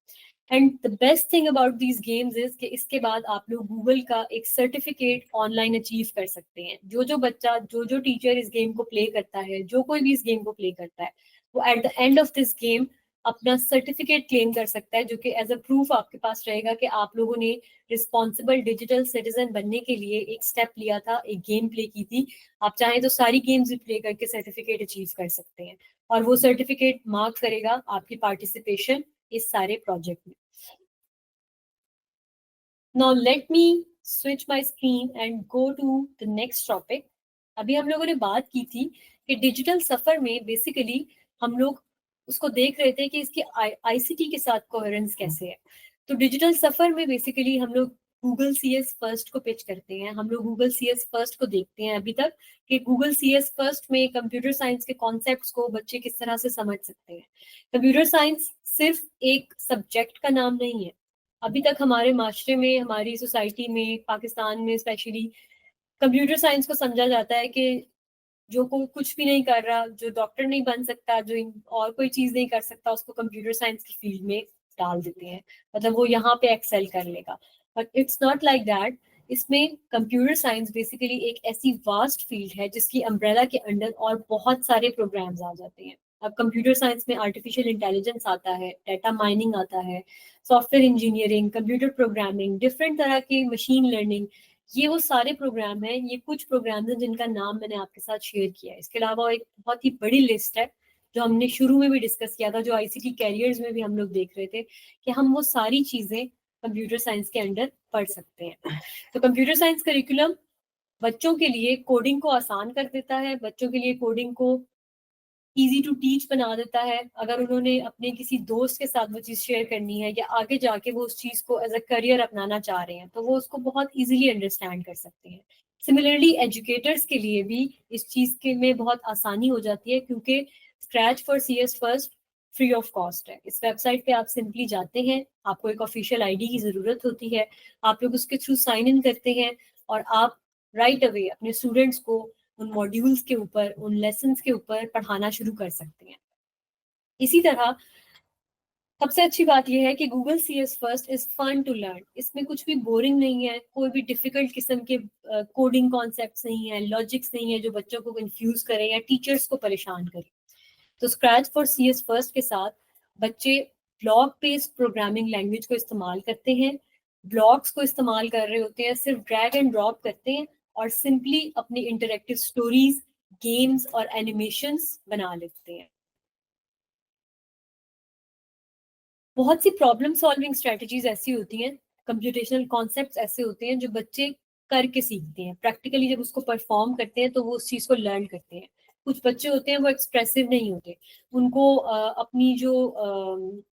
And the best thing about these games is कि इसके बाद आप लोग गूगल का एक सर्टिफिकेट ऑनलाइन अचीव कर सकते हैं। जो बच्चा, जो टीचर इस गेम को प्ले करता है, जो कोई भी इस गेम को प्ले करता है, वो at the end of this game अपना सर्टिफिकेट क्लेम कर सकता है, जो कि एज अ प्रूफ आपके पास रहेगा कि आप लोगों ने रिस्पॉन्सिबल डिजिटल सिटीजन बनने के लिए एक स्टेप लिया था, एक गेम प्ले की थी। आप चाहें तो सारी गेम्स भी प्ले करके सर्टिफिकेट अचीव कर सकते हैं, और वो सर्टिफिकेट मार्क करेगा आपकी पार्टिसिपेशन इस सारे प्रोजेक्ट में। Now let me switch my screen and go to the next topic. अभी हम लोगों ने बात की थी कि डिजिटल सफर में बेसिकली हम लोग उसको देख रहे थे कि इसकी ICT के साथ कोहेरेंस कैसे है। तो डिजिटल सफर में बेसिकली हम लोग गूगल CS फर्स्ट को पिच करते हैं, हम लोग गूगल CS फर्स्ट को देखते हैं अभी तक कि गूगल CS फर्स्ट में कंप्यूटर साइंस के कॉन्सेप्ट्स को बच्चे किस तरह से समझ सकते हैं। कंप्यूटर साइंस सिर्फ एक सब्जेक्ट का नाम नहीं है। अभी तक हमारे माशरे में, हमारी सोसाइटी में, पाकिस्तान में स्पेशली कंप्यूटर साइंस को समझा जाता है कि जो कुछ भी नहीं कर रहा, जो डॉक्टर नहीं बन सकता, जो और कोई चीज नहीं कर सकता, उसको कंप्यूटर साइंस की फील्ड में डाल देते हैं, मतलब वो यहाँ पे एक्सेल कर लेगा। But it's not like that. इसमें कंप्यूटर साइंस बेसिकली एक ऐसी वास्ट फील्ड है जिसकी अम्ब्रेला के अंडर और बहुत सारे प्रोग्राम्स आ जाते हैं। अब कंप्यूटर साइंस में आर्टिफिशियल इंटेलिजेंस आता है, डाटा माइनिंग आता है, software engineering, computer programming, different तरह की मशीन लर्निंग, ये वो सारे प्रोग्राम हैं। ये कुछ प्रोग्राम हैं जिनका नाम मैंने आपके साथ शेयर किया है। इसके अलावा एक बहुत ही बड़ी लिस्ट है जो हमने शुरू में भी डिस्कस किया था, जो आईसीटी कैरियर्स में भी हम लोग देख रहे थे कि हम वो सारी चीजें कंप्यूटर साइंस के अंडर पढ़ सकते हैं। तो कंप्यूटर साइंस करिकुलम बच्चों के लिए कोडिंग को आसान कर देता है, बच्चों के लिए कोडिंग को इजी टू टीच बना देता है। अगर उन्होंने अपने किसी दोस्त के साथ वो चीज़ शेयर करनी है या आगे जाके वो उस चीज़ को एज अ करियर अपनाना चाह रहे हैं तो वो उसको बहुत इजीली अंडरस्टैंड कर सकते हैं। सिमिलरली एजुकेटर्स के लिए भी इस चीज़ के में बहुत आसानी हो जाती है, क्योंकि scratch for CS first free of cost है। इस वेबसाइट पे आप सिंपली जाते हैं, आपको एक ऑफिशियल आईडी की ज़रूरत होती है, आप लोग उसके थ्रू साइन इन करते हैं और आप राइट अवे अपने स्टूडेंट्स को उन मॉड्यूल्स के ऊपर, उन लेसन्स के ऊपर पढ़ाना शुरू कर सकते हैं। इसी तरह सबसे अच्छी बात यह है कि Google CS first is fun to learn. इसमें कुछ भी बोरिंग नहीं है, कोई भी डिफिकल्ट किस्म के कोडिंग कॉन्सेप्ट्स नहीं है, लॉजिक्स नहीं है जो बच्चों को कंफ्यूज करे या टीचर्स को परेशान करे। तो स्क्रैच फॉर CS फर्स्ट के साथ बच्चे ब्लॉक बेस्ड प्रोग्रामिंग लैंग्वेज को इस्तेमाल करते हैं, ब्लॉक्स को इस्तेमाल कर रहे होते हैं, सिर्फ ड्रैग एंड ड्रॉप करते हैं और सिंपली अपनी इंटरेक्टिव स्टोरीज, गेम्स और एनिमेशंस बना लेते हैं। बहुत सी प्रॉब्लम सॉल्विंग स्ट्रेटजीज ऐसी होती हैं, कंप्यूटेशनल कॉन्सेप्ट्स ऐसे होते हैं जो बच्चे करके सीखते हैं, प्रैक्टिकली जब उसको परफॉर्म करते हैं तो वो उस चीज़ को लर्न करते हैं। कुछ बच्चे होते हैं वो एक्सप्रेसिव नहीं होते, उनको अपनी जो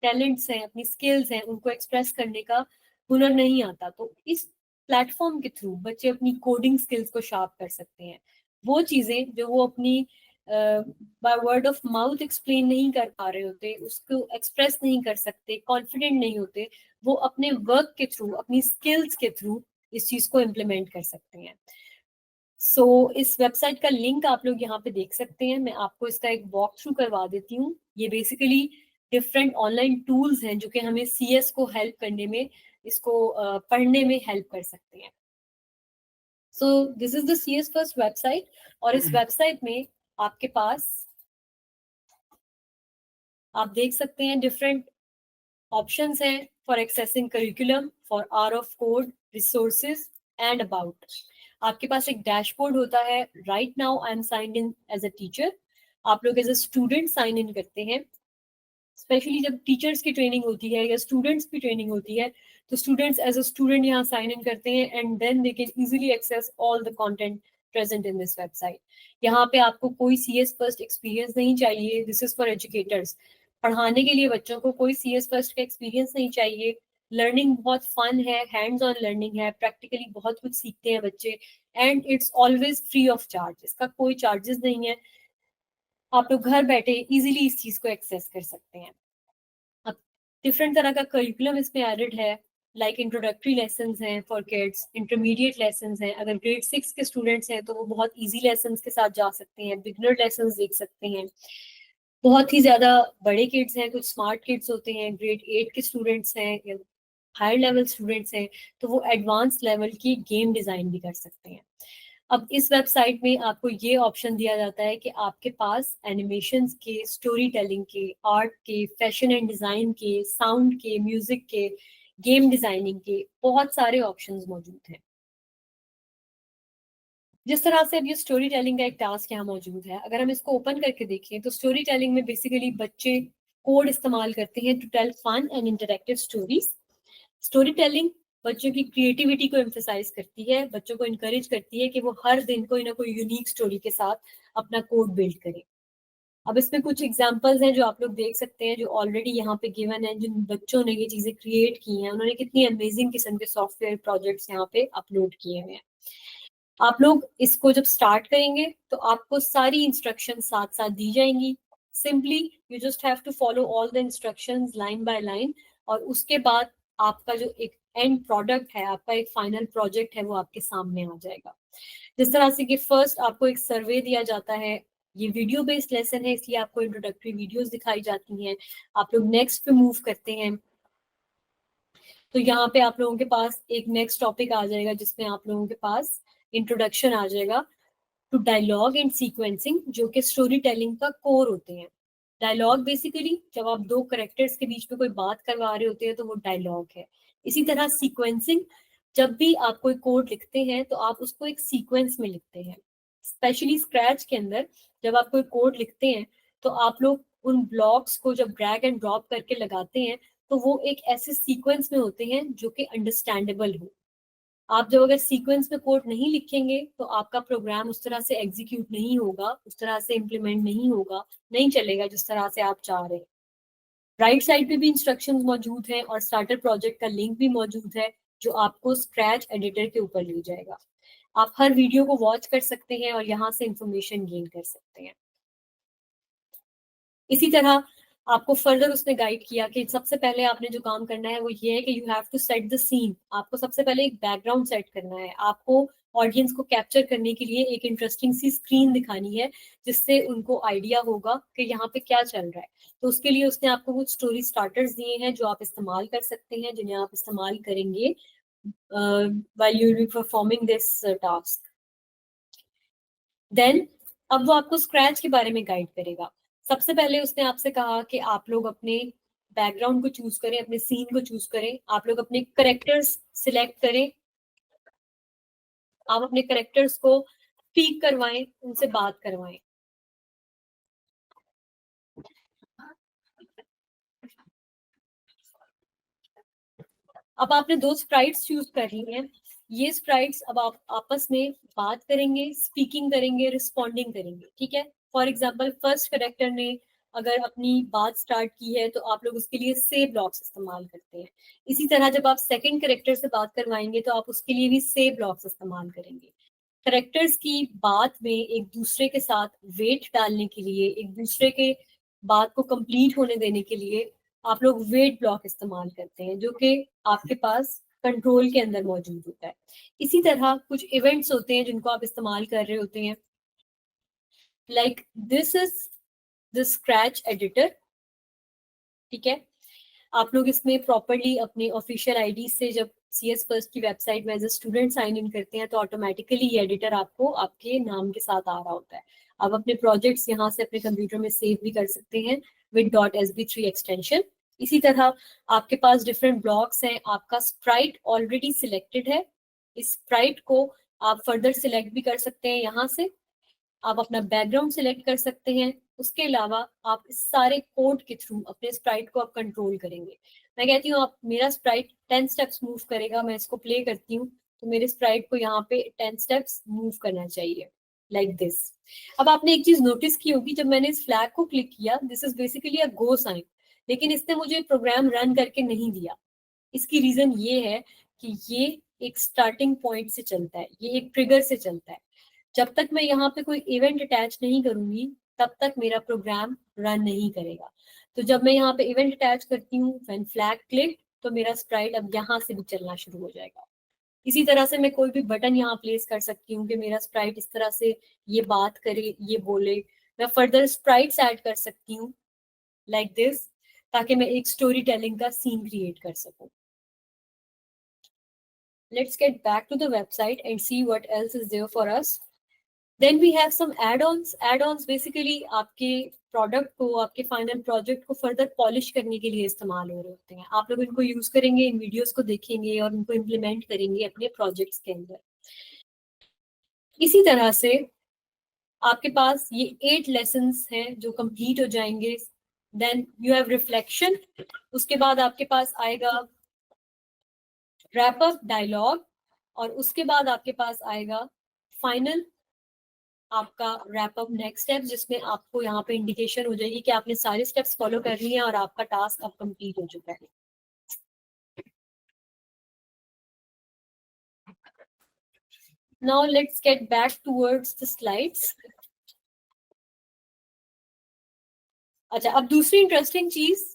टैलेंट्स हैं, अपनी स्किल्स हैं, उनको एक्सप्रेस करने का हुनर नहीं आता। तो इस प्लेटफॉर्म के थ्रू बच्चे अपनी कोडिंग स्किल्स को शार्प कर सकते हैं। वो चीज़ें जो वो अपनी by word of mouth explain नहीं कर पा रहे होते, उसको एक्सप्रेस नहीं कर सकते, कॉन्फिडेंट नहीं होते, वो अपने वर्क के थ्रू, अपनी स्किल्स के थ्रू इस चीज को इम्प्लीमेंट कर सकते हैं। सो इस वेबसाइट का लिंक आप लोग यहाँ पे देख सकते हैं। मैं आपको इसका एक वॉक थ्रू करवा देती हूँ। ये बेसिकली डिफरेंट ऑनलाइन टूल्स हैं जो कि हमें CS को हेल्प करने में, इसको पढ़ने में हेल्प कर सकते हैं। So this is the CS first website और इस वेबसाइट में आपके पास आप देख सकते हैं डिफरेंट ऑप्शंस हैं for accessing curriculum, for hour of code, resources and about. आपके पास एक डैशबोर्ड होता है। Right now I am signed in as a teacher. आप लोग as a student sign in करते हैं। स्पेशली जब टीचर्स की ट्रेनिंग होती है या स्टूडेंट्स की ट्रेनिंग होती है तो स्टूडेंट्स एज अ स्टूडेंट यहाँ साइन इन करते हैं and then they can easily access all the content present in this website. यहाँ पे आपको कोई CS फर्स्ट एक्सपीरियंस नहीं चाहिए। This is for educators. पढ़ाने के लिए बच्चों को कोई CS फर्स्ट का एक्सपीरियंस नहीं चाहिए। लर्निंग बहुत फन है, हैंड्स ऑन लर्निंग है, प्रैक्टिकली बहुत कुछ सीखते हैं बच्चे and it's always free of charge. इसका कोई चार्जेस नहीं है। आप लोग घर बैठे इजीली इस चीज को एक्सेस कर सकते हैं। अब डिफरेंट तरह का करिकुलम इसमें एडेड है, लाइक इंट्रोडक्टरी लेसन्स हैं फॉर किड्स, इंटरमीडिएट लेसन्स हैं। अगर ग्रेड 6 के स्टूडेंट्स हैं तो वो बहुत इजी लेसन्स के साथ जा सकते हैं, बिगनर लेसन्स देख सकते हैं। बहुत ही ज्यादा बड़े किड्स हैं, कुछ स्मार्ट किड्स होते हैं, ग्रेड 8 के स्टूडेंट्स हैं या हायर लेवल स्टूडेंट्स हैं तो वो एडवांस लेवल की गेम डिजाइन भी कर सकते हैं। अब इस वेबसाइट में आपको ये ऑप्शन दिया जाता है कि आपके पास एनिमेशंस के, स्टोरी टेलिंग के, आर्ट के, फैशन एंड डिजाइन के, साउंड के, म्यूजिक के, गेम डिजाइनिंग के बहुत सारे ऑप्शंस मौजूद हैं। जिस तरह से अब ये स्टोरी टेलिंग का एक टास्क यहाँ मौजूद है, अगर हम इसको ओपन करके देखें तो स्टोरी टेलिंग में बेसिकली बच्चे कोड इस्तेमाल करते हैं to tell fun and interactive stories. Storytelling बच्चों की क्रिएटिविटी को एम्फेसाइज करती है, बच्चों को इनकरेज करती है कि वो हर दिन कोई ना कोई यूनिक स्टोरी के साथ अपना कोड बिल्ड करें। अब इसमें कुछ एग्जांपल्स हैं जो आप लोग देख सकते हैं, जो ऑलरेडी यहाँ पे गिवन है। जिन बच्चों ने ये चीजें क्रिएट की हैं उन्होंने कितनी अमेजिंग किस्म के सॉफ्टवेयर प्रोजेक्ट्स यहाँ पे अपलोड किए हुए हैं। आप लोग इसको जब स्टार्ट करेंगे तो आपको सारी इंस्ट्रक्शन साथ साथ दी जाएंगी। Simply you just have to follow all the instructions line by line और उसके बाद आपका जो एक एंड प्रोडक्ट है, आपका एक फाइनल प्रोजेक्ट है, वो आपके सामने आ जाएगा। जिस तरह से कि फर्स्ट आपको एक सर्वे दिया जाता है, ये वीडियो बेस्ड लेसन है इसलिए आपको इंट्रोडक्टरी वीडियोस दिखाई जाती हैं, आप लोग नेक्स्ट पे मूव करते हैं। तो यहाँ पे आप लोगों के पास एक नेक्स्ट टॉपिक आ जाएगा जिसमें आप लोगों के पास इंट्रोडक्शन आ जाएगा टू डायलॉग एंड सीक्वेंसिंग, जो कि स्टोरी टेलिंग का कोर होते हैं। डायलॉग बेसिकली जब आप दो करेक्टर्स के बीच में कोई बात करवा रहे होते हैं तो वो डायलॉग है। इसी तरह सीक्वेंसिंग, जब भी आप कोई कोड लिखते हैं तो आप उसको एक सीक्वेंस में लिखते हैं। स्पेशली स्क्रैच के अंदर जब आप कोई कोड लिखते हैं तो आप लोग उन ब्लॉक्स को जब ड्रैग एंड ड्रॉप करके लगाते हैं तो वो एक ऐसे सीक्वेंस में होते हैं जो कि अंडरस्टैंडेबल हो। आप जब अगर सीक्वेंस में कोड नहीं लिखेंगे तो आपका प्रोग्राम उस तरह से एग्जीक्यूट नहीं होगा, उस तरह से इम्प्लीमेंट नहीं होगा, नहीं चलेगा जिस तरह से आप चाह रहे हैं। राइट साइड पे भी इंस्ट्रक्शंस मौजूद हैं और स्टार्टर प्रोजेक्ट का लिंक भी मौजूद है जो आपको स्क्रैच एडिटर के ऊपर ले जाएगा। आप हर वीडियो को वॉच कर सकते हैं और यहाँ से इंफॉर्मेशन गेन कर सकते हैं। इसी तरह आपको फर्दर उसने गाइड किया कि सबसे पहले आपने जो काम करना है वो ये है कि you have to set the scene. आपको सबसे पहले एक बैकग्राउंड सेट करना है, आपको ऑडियंस को कैप्चर करने के लिए एक इंटरेस्टिंग सी स्क्रीन दिखानी है जिससे उनको आइडिया होगा कि यहाँ पे क्या चल रहा है। तो उसके लिए उसने आपको कुछ स्टोरी स्टार्टर्स दिए हैं जो आप इस्तेमाल कर सकते हैं, जिन्हें आप इस्तेमाल करेंगे while you will be performing this task. Then अब वो आपको स्क्रैच के बारे में गाइड करेगा। सबसे पहले उसने आपसे कहा कि आप लोग अपने बैकग्राउंड को चूज करें, अपने सीन को चूज करें, आप लोग अपने करेक्टर्स सिलेक्ट करें, आप अपने करेक्टर्स को स्पीक करवाएं, उनसे बात करवाएं। अब आपने दो स्प्राइट्स चूज कर ली हैं। ये स्प्राइट्स अब आप आपस में बात करेंगे, स्पीकिंग करेंगे, रिस्पॉन्डिंग करेंगे, ठीक है। फॉर एग्जाम्पल फर्स्ट करेक्टर ने अगर अपनी बात स्टार्ट की है तो आप लोग उसके लिए से ब्लॉक्स इस्तेमाल करते हैं। इसी तरह जब आप सेकंड करेक्टर से बात करवाएंगे तो आप उसके लिए भी से ब्लॉक्स इस्तेमाल करेंगे। करेक्टर्स की बात में एक दूसरे के साथ वेट डालने के लिए, एक दूसरे के बात को कंप्लीट होने देने के लिए आप लोग वेट ब्लॉक इस्तेमाल करते हैं जो कि आपके पास कंट्रोल के अंदर मौजूद होता है। इसी तरह कुछ इवेंट्स होते हैं जिनको आप इस्तेमाल कर रहे होते हैं, like this is the scratch editor, ठीक है। आप लोग इसमें प्रॉपरली अपने ऑफिशियल आईडी से जब CS फर्स्ट की वेबसाइट में as a student sign in करते हैं तो ऑटोमेटिकली ये एडिटर आपको आपके नाम के साथ आ रहा होता है। आप अपने प्रोजेक्ट्स यहाँ से अपने कंप्यूटर में सेव भी कर सकते हैं विद .sb3 एक्सटेंशन। इसी तरह आपके पास डिफरेंट ब्लॉक्स हैं, आपका स्प्राइट ऑलरेडी सिलेक्टेड है, इस स्प्राइट को आप फर्दर सिलेक्ट भी कर सकते हैं यहाँ से, आप अपना बैकग्राउंड सिलेक्ट कर सकते हैं। उसके अलावा आप इस सारे कोड के थ्रू अपने स्प्राइट को आप कंट्रोल करेंगे। मैं कहती हूँ आप मेरा स्प्राइट 10 स्टेप्स मूव करेगा, मैं इसको प्ले करती हूँ तो मेरे स्प्राइट को यहाँ पे 10 स्टेप्स मूव करना चाहिए लाइक दिस। अब आपने एक चीज नोटिस की होगी, जब मैंने इस फ्लैग को क्लिक किया, this is basically a go sign, लेकिन इसने मुझे प्रोग्राम रन करके नहीं दिया। इसकी रीजन ये है कि ये एक स्टार्टिंग पॉइंट से चलता है, ये एक ट्रिगर से चलता है। जब तक मैं यहाँ पे कोई इवेंट अटैच नहीं करूंगी तब तक मेरा प्रोग्राम रन नहीं करेगा। तो जब मैं यहाँ पे इवेंट अटैच करती हूँ व्हेन फ्लैग क्लिक, तो मेरा स्प्राइट अब यहाँ से भी चलना शुरू हो जाएगा। इसी तरह से मैं कोई भी बटन यहाँ प्लेस कर सकती हूँ कि मेरा स्प्राइट इस तरह से ये बात करे, ये बोले। मैं फर्दर स्प्राइट्स ऐड कर सकती हूँ लाइक दिस, ताकि मैं एक स्टोरी टेलिंग का सीन क्रिएट कर सकूँ। Let's get back to the website and see what else is there for us. Then we have some add-ons. Add-ons basically आपके प्रोडक्ट को, आपके फाइनल प्रोजेक्ट को फर्दर पॉलिश करने के लिए इस्तेमाल हो रहे होते हैं। आप लोग इनको यूज करेंगे, इन वीडियोस को देखेंगे और इनको इम्प्लीमेंट करेंगे अपने प्रोजेक्ट्स के अंदर। इसी तरह से आपके पास ये 8 लेसन्स हैं जो कंप्लीट हो जाएंगे। देन यू हैव रिफ्लेक्शन, उसके बाद आपके पास आएगा रैप अप डायलॉग, और उसके बाद आपके पास आएगा फाइनल आपका रैप अप नेक्स्ट स्टेप, जिसमें आपको यहाँ पे इंडिकेशन हो जाएगी कि आपने सारे स्टेप्स फॉलो कर लिए हैं और आपका टास्क अब कंप्लीट हो चुका है। Now let's get back towards the slides. अच्छा, अब दूसरी इंटरेस्टिंग चीज,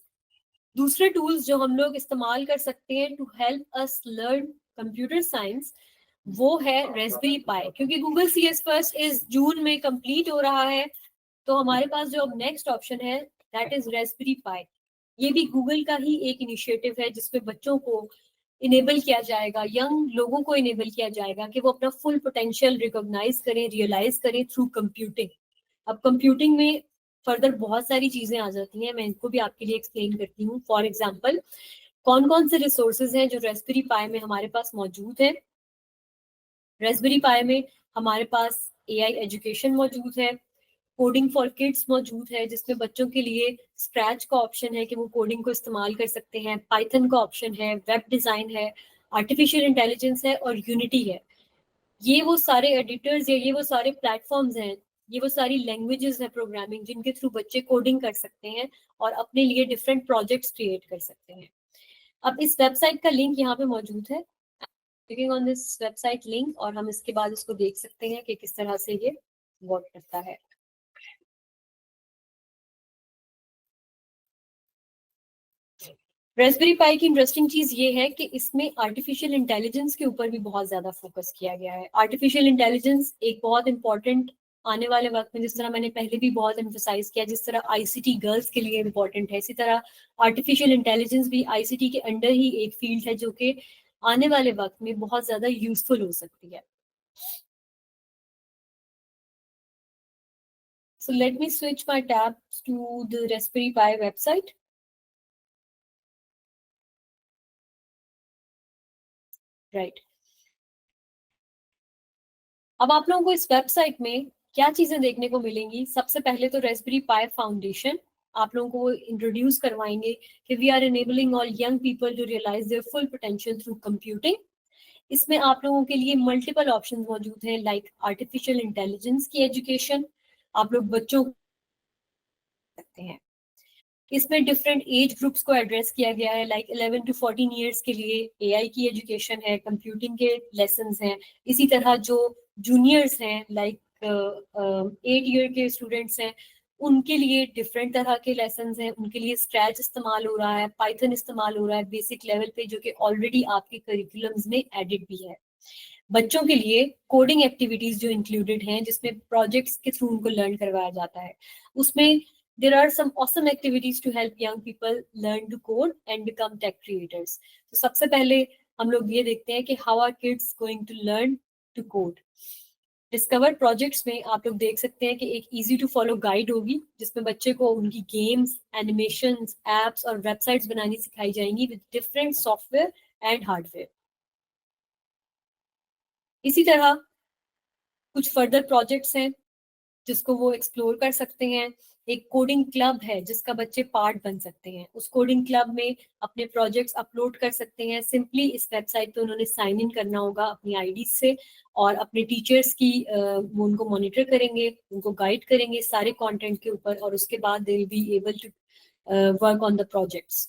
दूसरे टूल्स जो हम लोग इस्तेमाल कर सकते हैं to help us learn computer science, वो है रेस्पबेरी पाई, क्योंकि गूगल CS फर्स्ट इस जून में कंप्लीट हो रहा है, तो हमारे पास जो अब नेक्स्ट ऑप्शन है दैट इज रेस्पबेरी पाई। ये भी गूगल का ही एक इनिशिएटिव है जिसपे बच्चों को इनेबल किया जाएगा, यंग लोगों को इनेबल किया जाएगा कि वो अपना फुल पोटेंशियल रिकॉग्नाइज करें, रियलाइज करें थ्रू कंप्यूटिंग। अब कंप्यूटिंग में फर्दर बहुत सारी चीजें आ जाती हैं, मैं इनको भी आपके लिए एक्सप्लेन करती हूँ। फॉर एग्जाम्पल, कौन कौन से रिसोर्सेज हैं जो रेस्पबेरी पाई में हमारे पास मौजूद है। रेस्पबेरी पाई में हमारे पास AI एजुकेशन मौजूद है, कोडिंग फॉर किड्स मौजूद है जिसमें बच्चों के लिए स्क्रैच का ऑप्शन है कि वो कोडिंग को इस्तेमाल कर सकते हैं, पाइथन का ऑप्शन है, वेब डिजाइन है, आर्टिफिशियल इंटेलिजेंस है और यूनिटी है। ये वो सारे एडिटर्स या ये वो सारे प्लेटफॉर्म्स हैं, ये वो सारी लैंग्वेजेस हैं प्रोग्रामिंग जिनके थ्रू बच्चे कोडिंग कर सकते हैं और अपने लिए डिफरेंट प्रोजेक्ट्स क्रिएट कर सकते हैं। अब इस वेबसाइट का लिंक यहाँ पे मौजूद है, clicking on this website link, और हम इसके बाद इसको देख सकते हैं कि किस तरह से ये वर्क करता है। रेस्पबेरी पाई की इंटरेस्टिंग चीज ये है कि इसमें आर्टिफिशियल इंटेलिजेंस के ऊपर भी बहुत ज्यादा फोकस किया गया है। आर्टिफिशियल इंटेलिजेंस एक बहुत इंपॉर्टेंट आने वाले वक्त में, जिस तरह मैंने पहले भी बहुत एम्फसाइज किया, जिस तरह ICT गर्ल्स के लिए इंपॉर्टेंट है, इसी तरह आर्टिफिशियल इंटेलिजेंस भी ICT के अंडर ही एक फील्ड है जो कि आने वाले वक्त में बहुत ज्यादा यूजफुल हो सकती है। So let me switch my tabs to the Raspberry Pi website. Right. अब आप लोगों को इस वेबसाइट में क्या चीजें देखने को मिलेंगी। सबसे पहले तो रेस्पबेरी पाई फाउंडेशन आप लोगों को इंट्रोड्यूस करवाएंगे कि we are enabling all young people to realise their full potential through computing. इसमें आप लोगों के लिए मल्टीपल ऑप्शंस मौजूद हैं, लाइक आर्टिफिशियल इंटेलिजेंस की एजुकेशन आप लोग बच्चों को सकते हैं। इसमें डिफरेंट एज ग्रुप्स को एड्रेस किया गया है, लाइक 11 to 14 ईयर्स के लिए AI की एजुकेशन है, कंप्यूटिंग के लेसन्स हैं। इसी तरह जो जूनियर्स हैं, लाइक 8 ईयर के स्टूडेंट्स हैं, उनके लिए डिफरेंट तरह के लेसन्स हैं। उनके लिए स्क्रैच इस्तेमाल हो रहा है, पाइथन इस्तेमाल हो रहा है बेसिक लेवल पे, जो कि ऑलरेडी आपके करिकुलम्स में एडिड भी है। बच्चों के लिए कोडिंग एक्टिविटीज जो इंक्लूडेड हैं, जिसमें प्रोजेक्ट्स के थ्रू उनको लर्न करवाया जाता है। उसमें there are some awesome activities to help young people learn to code and become tech creators. तो सबसे पहले हम लोग ये देखते हैं कि how are kids going to learn to code. Discover projects में आप लोग देख सकते हैं कि एक इजी टू फॉलो गाइड होगी जिसमें बच्चे को उनकी गेम्स, एनिमेशंस, एप्स और वेबसाइट्स बनानी सिखाई जाएंगी with different software and hardware. इसी तरह कुछ फर्दर प्रोजेक्ट्स हैं जिसको वो एक्सप्लोर कर सकते हैं। एक कोडिंग क्लब है जिसका बच्चे पार्ट बन सकते हैं, उस कोडिंग क्लब में अपने प्रोजेक्ट्स अपलोड कर सकते हैं। सिंपली इस वेबसाइट पे उन्होंने साइन इन करना होगा अपनी आईडी से, और अपने टीचर्स की वो उनको मॉनिटर करेंगे, उनको गाइड करेंगे सारे कंटेंट के ऊपर, और उसके बाद they will be able to work on the projects.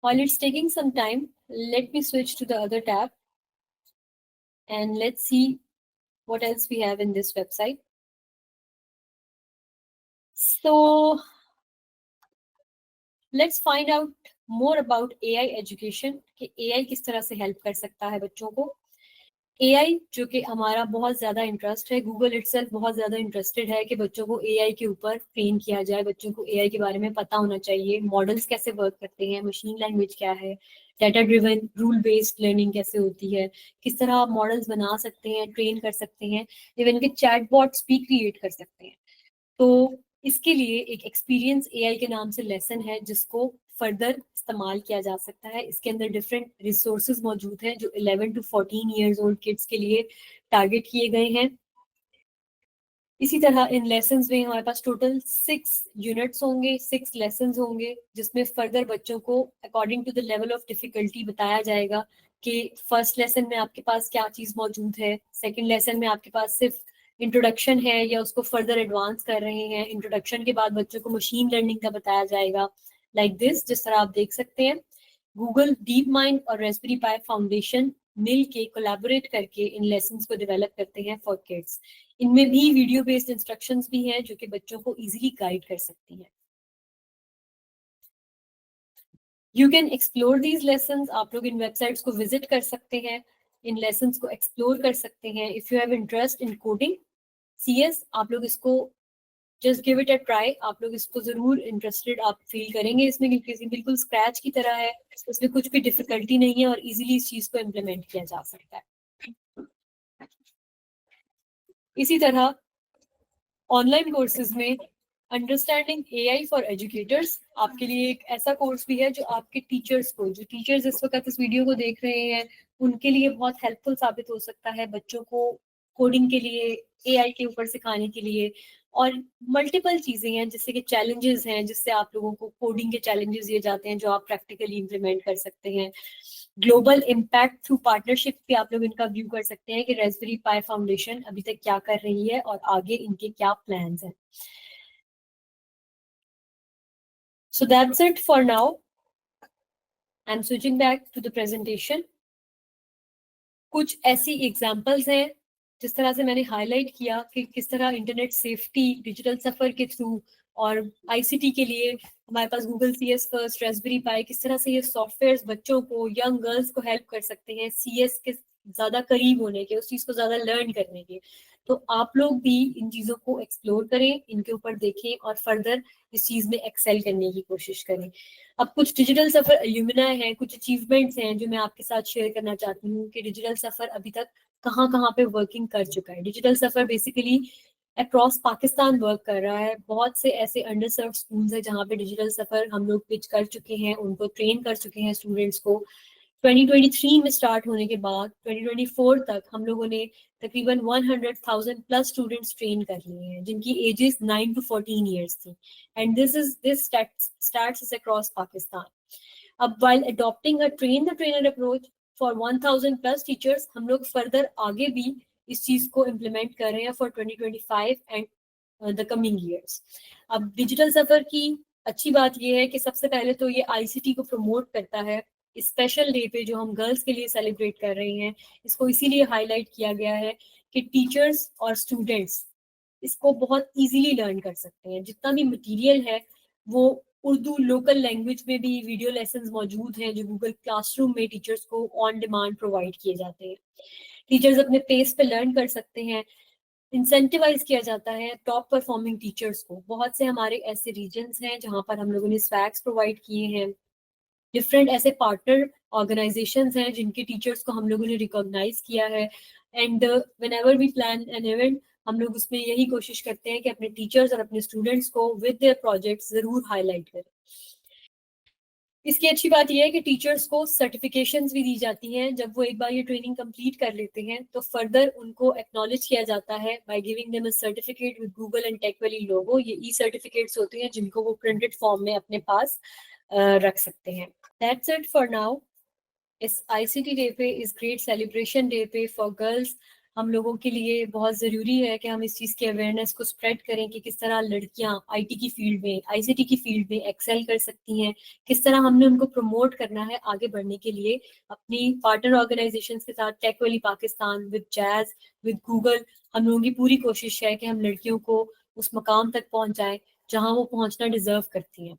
While it's taking some time, let me switch to the other tab and let's see what else we have in this website. So let's find out more about AI education कि AI किस तरह से help कर सकता है बच्चों को। AI जो कि हमारा बहुत ज़्यादा इंटरेस्ट है, गूगल इटसेल्फ बहुत ज़्यादा इंटरेस्टेड है कि बच्चों को AI के ऊपर ट्रेन किया जाए, बच्चों को AI के बारे में पता होना चाहिए, मॉडल्स कैसे वर्क करते हैं, मशीन लैंग्वेज क्या है, data driven rule based learning कैसे होती है, किस तरह आप मॉडल्स बना सकते हैं, ट्रेन कर सकते हैं, इवन के चैटबॉट्स भी क्रिएट कर सकते हैं। तो इसके लिए एक एक्सपीरियंस AI के नाम से लेसन है जिसको फर्दर इस्तेमाल किया जा सकता है। इसके अंदर डिफरेंट रिसोर्सेज मौजूद हैं जो 11 to 14 ईयर्स ओल्ड किड्स के लिए टारगेट किए गए हैं। इसी तरह इन लेसन्स में हमारे पास टोटल 6 यूनिट्स होंगे, 6 लेसन्स होंगे, जिसमें फर्दर बच्चों को according to the level of difficulty बताया जाएगा कि फर्स्ट लेसन में आपके पास क्या चीज़ मौजूद है, सेकेंड लेसन में आपके पास सिर्फ इंट्रोडक्शन है या उसको फर्दर एडवांस कर रहे हैं। इंट्रोडक्शन के बाद बच्चों को मशीन लर्निंग का बताया जाएगा, लाइक दिस, जिस तरह आप देख सकते हैं। गूगल, डीप माइंड और रेस्पबेरी पाई फाउंडेशन मिल के कोलैबोरेट करके इन लेसन्स को डेवलप करते हैं फॉर किड्स। इनमें भी वीडियो बेस्ड इंस्ट्रक्शंस भी हैं जो कि बच्चों को इजीली गाइड कर सकती हैं। You can explore these lessons. आप लोग इन websites को visit कर सकते हैं, इन lessons को explore कर सकते हैं. If you have interest in coding, CS, आप लोग इसको just give it a try. आप लोग इसको जरूर interested आप feel करेंगे इसमें, क्योंकि बिल्कुल scratch की तरह है, उसमें कुछ भी difficulty नहीं है और easily इस चीज को implement किया जा सकता है. इसी तरह ऑनलाइन कोर्सेज में अंडरस्टैंडिंग AI फॉर एजुकेटर्स आपके लिए एक ऐसा कोर्स भी है जो आपके टीचर्स को, जो टीचर्स इस वक्त इस वीडियो को देख रहे हैं, उनके लिए बहुत हेल्पफुल साबित हो सकता है. बच्चों को कोडिंग के लिए, AI के ऊपर सिखाने के लिए, और मल्टीपल चीजें हैं जिससे कि चैलेंजेस हैं, जिससे आप लोगों को कोडिंग के चैलेंजेस दिए जाते हैं जो आप प्रैक्टिकली इम्प्लीमेंट कर सकते हैं. ग्लोबल इम्पैक्ट थ्रू पार्टनरशिप भी आप लोग इनका व्यू कर सकते हैं कि रास्पबेरी पाई फाउंडेशन अभी तक क्या कर रही है और आगे इनके क्या प्लान्स हैं. So that's it for now. I'm switching back to the presentation. कुछ ऐसी एग्जांपल्स हैं जिस तरह से मैंने हाईलाइट किया कि किस तरह इंटरनेट सेफ्टी डिजिटल सफर के थ्रू और ICT के लिए हमारे पास गूगल CS फर्स्ट, रास्पबेरी पाई, किस तरह से ये सॉफ्टवेयर्स बच्चों को, यंग गर्ल्स को हेल्प कर सकते हैं CS के ज्यादा करीब होने के, उस चीज को ज्यादा लर्न करने के. तो आप लोग भी इन चीजों को एक्सप्लोर करें, इनके ऊपर देखें और फर्दर इस चीज में एक्सेल करने की कोशिश करें. अब कुछ डिजिटल सफर एल्यूमिनाई हैं, कुछ अचीवमेंट्स हैं जो मैं आपके साथ शेयर करना चाहती हूँ कि डिजिटल सफर अभी तक कहाँ पे वर्किंग कर चुका है. डिजिटल सफर बेसिकली अक्रॉस पाकिस्तान वर्क कर रहा है. बहुत से ऐसे अंडर सर्व स्कूल्स हैं जहाँ पे डिजिटल सफर हम लोग पिच कर चुके हैं, उनको ट्रेन कर चुके हैं स्टूडेंट्स को. 2023 में स्टार्ट होने के बाद 2024 तक हम लोगों ने तकरीबन 100,000 प्लस स्टूडेंट्स ट्रेन कर लिए हैं जिनकी एजेस 9 to 14 ईयर्स थी. And this starts across Pakistan. अब while adopting a train the trainer approach for 1000 plus teachers, हम लोग फर्दर आगे भी इस चीज को इम्प्लीमेंट कर रहे हैं for 2025 and the coming years. अब डिजिटल सफर की अच्छी बात यह है कि सबसे पहले तो ये ICT को प्रमोट करता है. इस स्पेशल डे पे जो हम गर्ल्स के लिए सेलिब्रेट कर रहे हैं, इसको इसीलिए हाईलाइट किया गया है कि टीचर्स और स्टूडेंट्स इसको बहुत इजीली लर्न कर सकते हैं. जितना भी मटेरियल है वो उर्दू लोकल लैंग्वेज में भी वीडियो लेसन्स मौजूद हैं जो गूगल क्लासरूम में टीचर्स को ऑन डिमांड प्रोवाइड किए जाते हैं. टीचर्स अपने पेस पे लर्न कर सकते हैं. इंसेंटिवाइज किया जाता है टॉप परफॉर्मिंग टीचर्स को. बहुत से हमारे ऐसे रीजन्स हैं जहाँ पर हम लोगों ने स्वैग्स प्रोवाइड किए हैं. डिफरेंट ऐसे पार्टनर ऑर्गेनाइजेशंस हैं जिनके टीचर्स को हम लोगों ने रिकॉग्नाइज किया है. And whenever we plan an event, हम लोग उसमें यही कोशिश करते हैं कि अपने टीचर्स और अपने स्टूडेंट्स को विद देयर प्रोजेक्ट्स जरूर हाईलाइट करें. इसकी अच्छी बात यह है कि टीचर्स को सर्टिफिकेशंस भी दी जाती हैं. जब वो एक बार ये ट्रेनिंग कंप्लीट कर लेते हैं तो फर्दर उनको एक्नॉलेज किया जाता है by giving them a certificate with Google and tech valley logo. ये सर्टिफिकेट्स होते हैं जिनको वो प्रिंटेड फॉर्म में अपने पास रख सकते हैं. That's it for now. इस ICT डे पे, इस ग्रेट सेलिब्रेशन डे पे फॉर गर्ल्स, हम लोगों के लिए बहुत ज़रूरी है कि हम इस चीज़ की अवेयरनेस को स्प्रेड करें कि किस तरह लड़कियां IT की फील्ड में, ICT की फील्ड में एक्सेल कर सकती हैं. किस तरह हमने उनको प्रमोट करना है आगे बढ़ने के लिए अपनी पार्टनर ऑर्गेनाइजेशंस के साथ. Tech Valley Pakistan, with Jazz, with Google, हम लोगों की पूरी कोशिश है कि हम लड़कियों को उस मकाम तक पहुँचाएँ जहाँ वो पहुँचना डिजर्व करती हैं.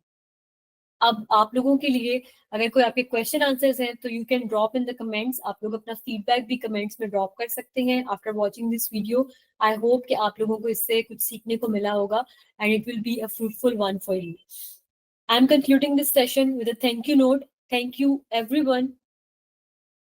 अब आप लोगों के लिए अगर कोई आपके क्वेश्चन आंसर्स हैं तो you can drop in the comments. आप लोग अपना फीडबैक भी कमेंट्स में ड्रॉप कर सकते हैं. After watching this video, I hope कि आप लोगों को इससे कुछ सीखने को मिला होगा and it will be a fruitful one for you. I am concluding this session with a thank you note. Thank you everyone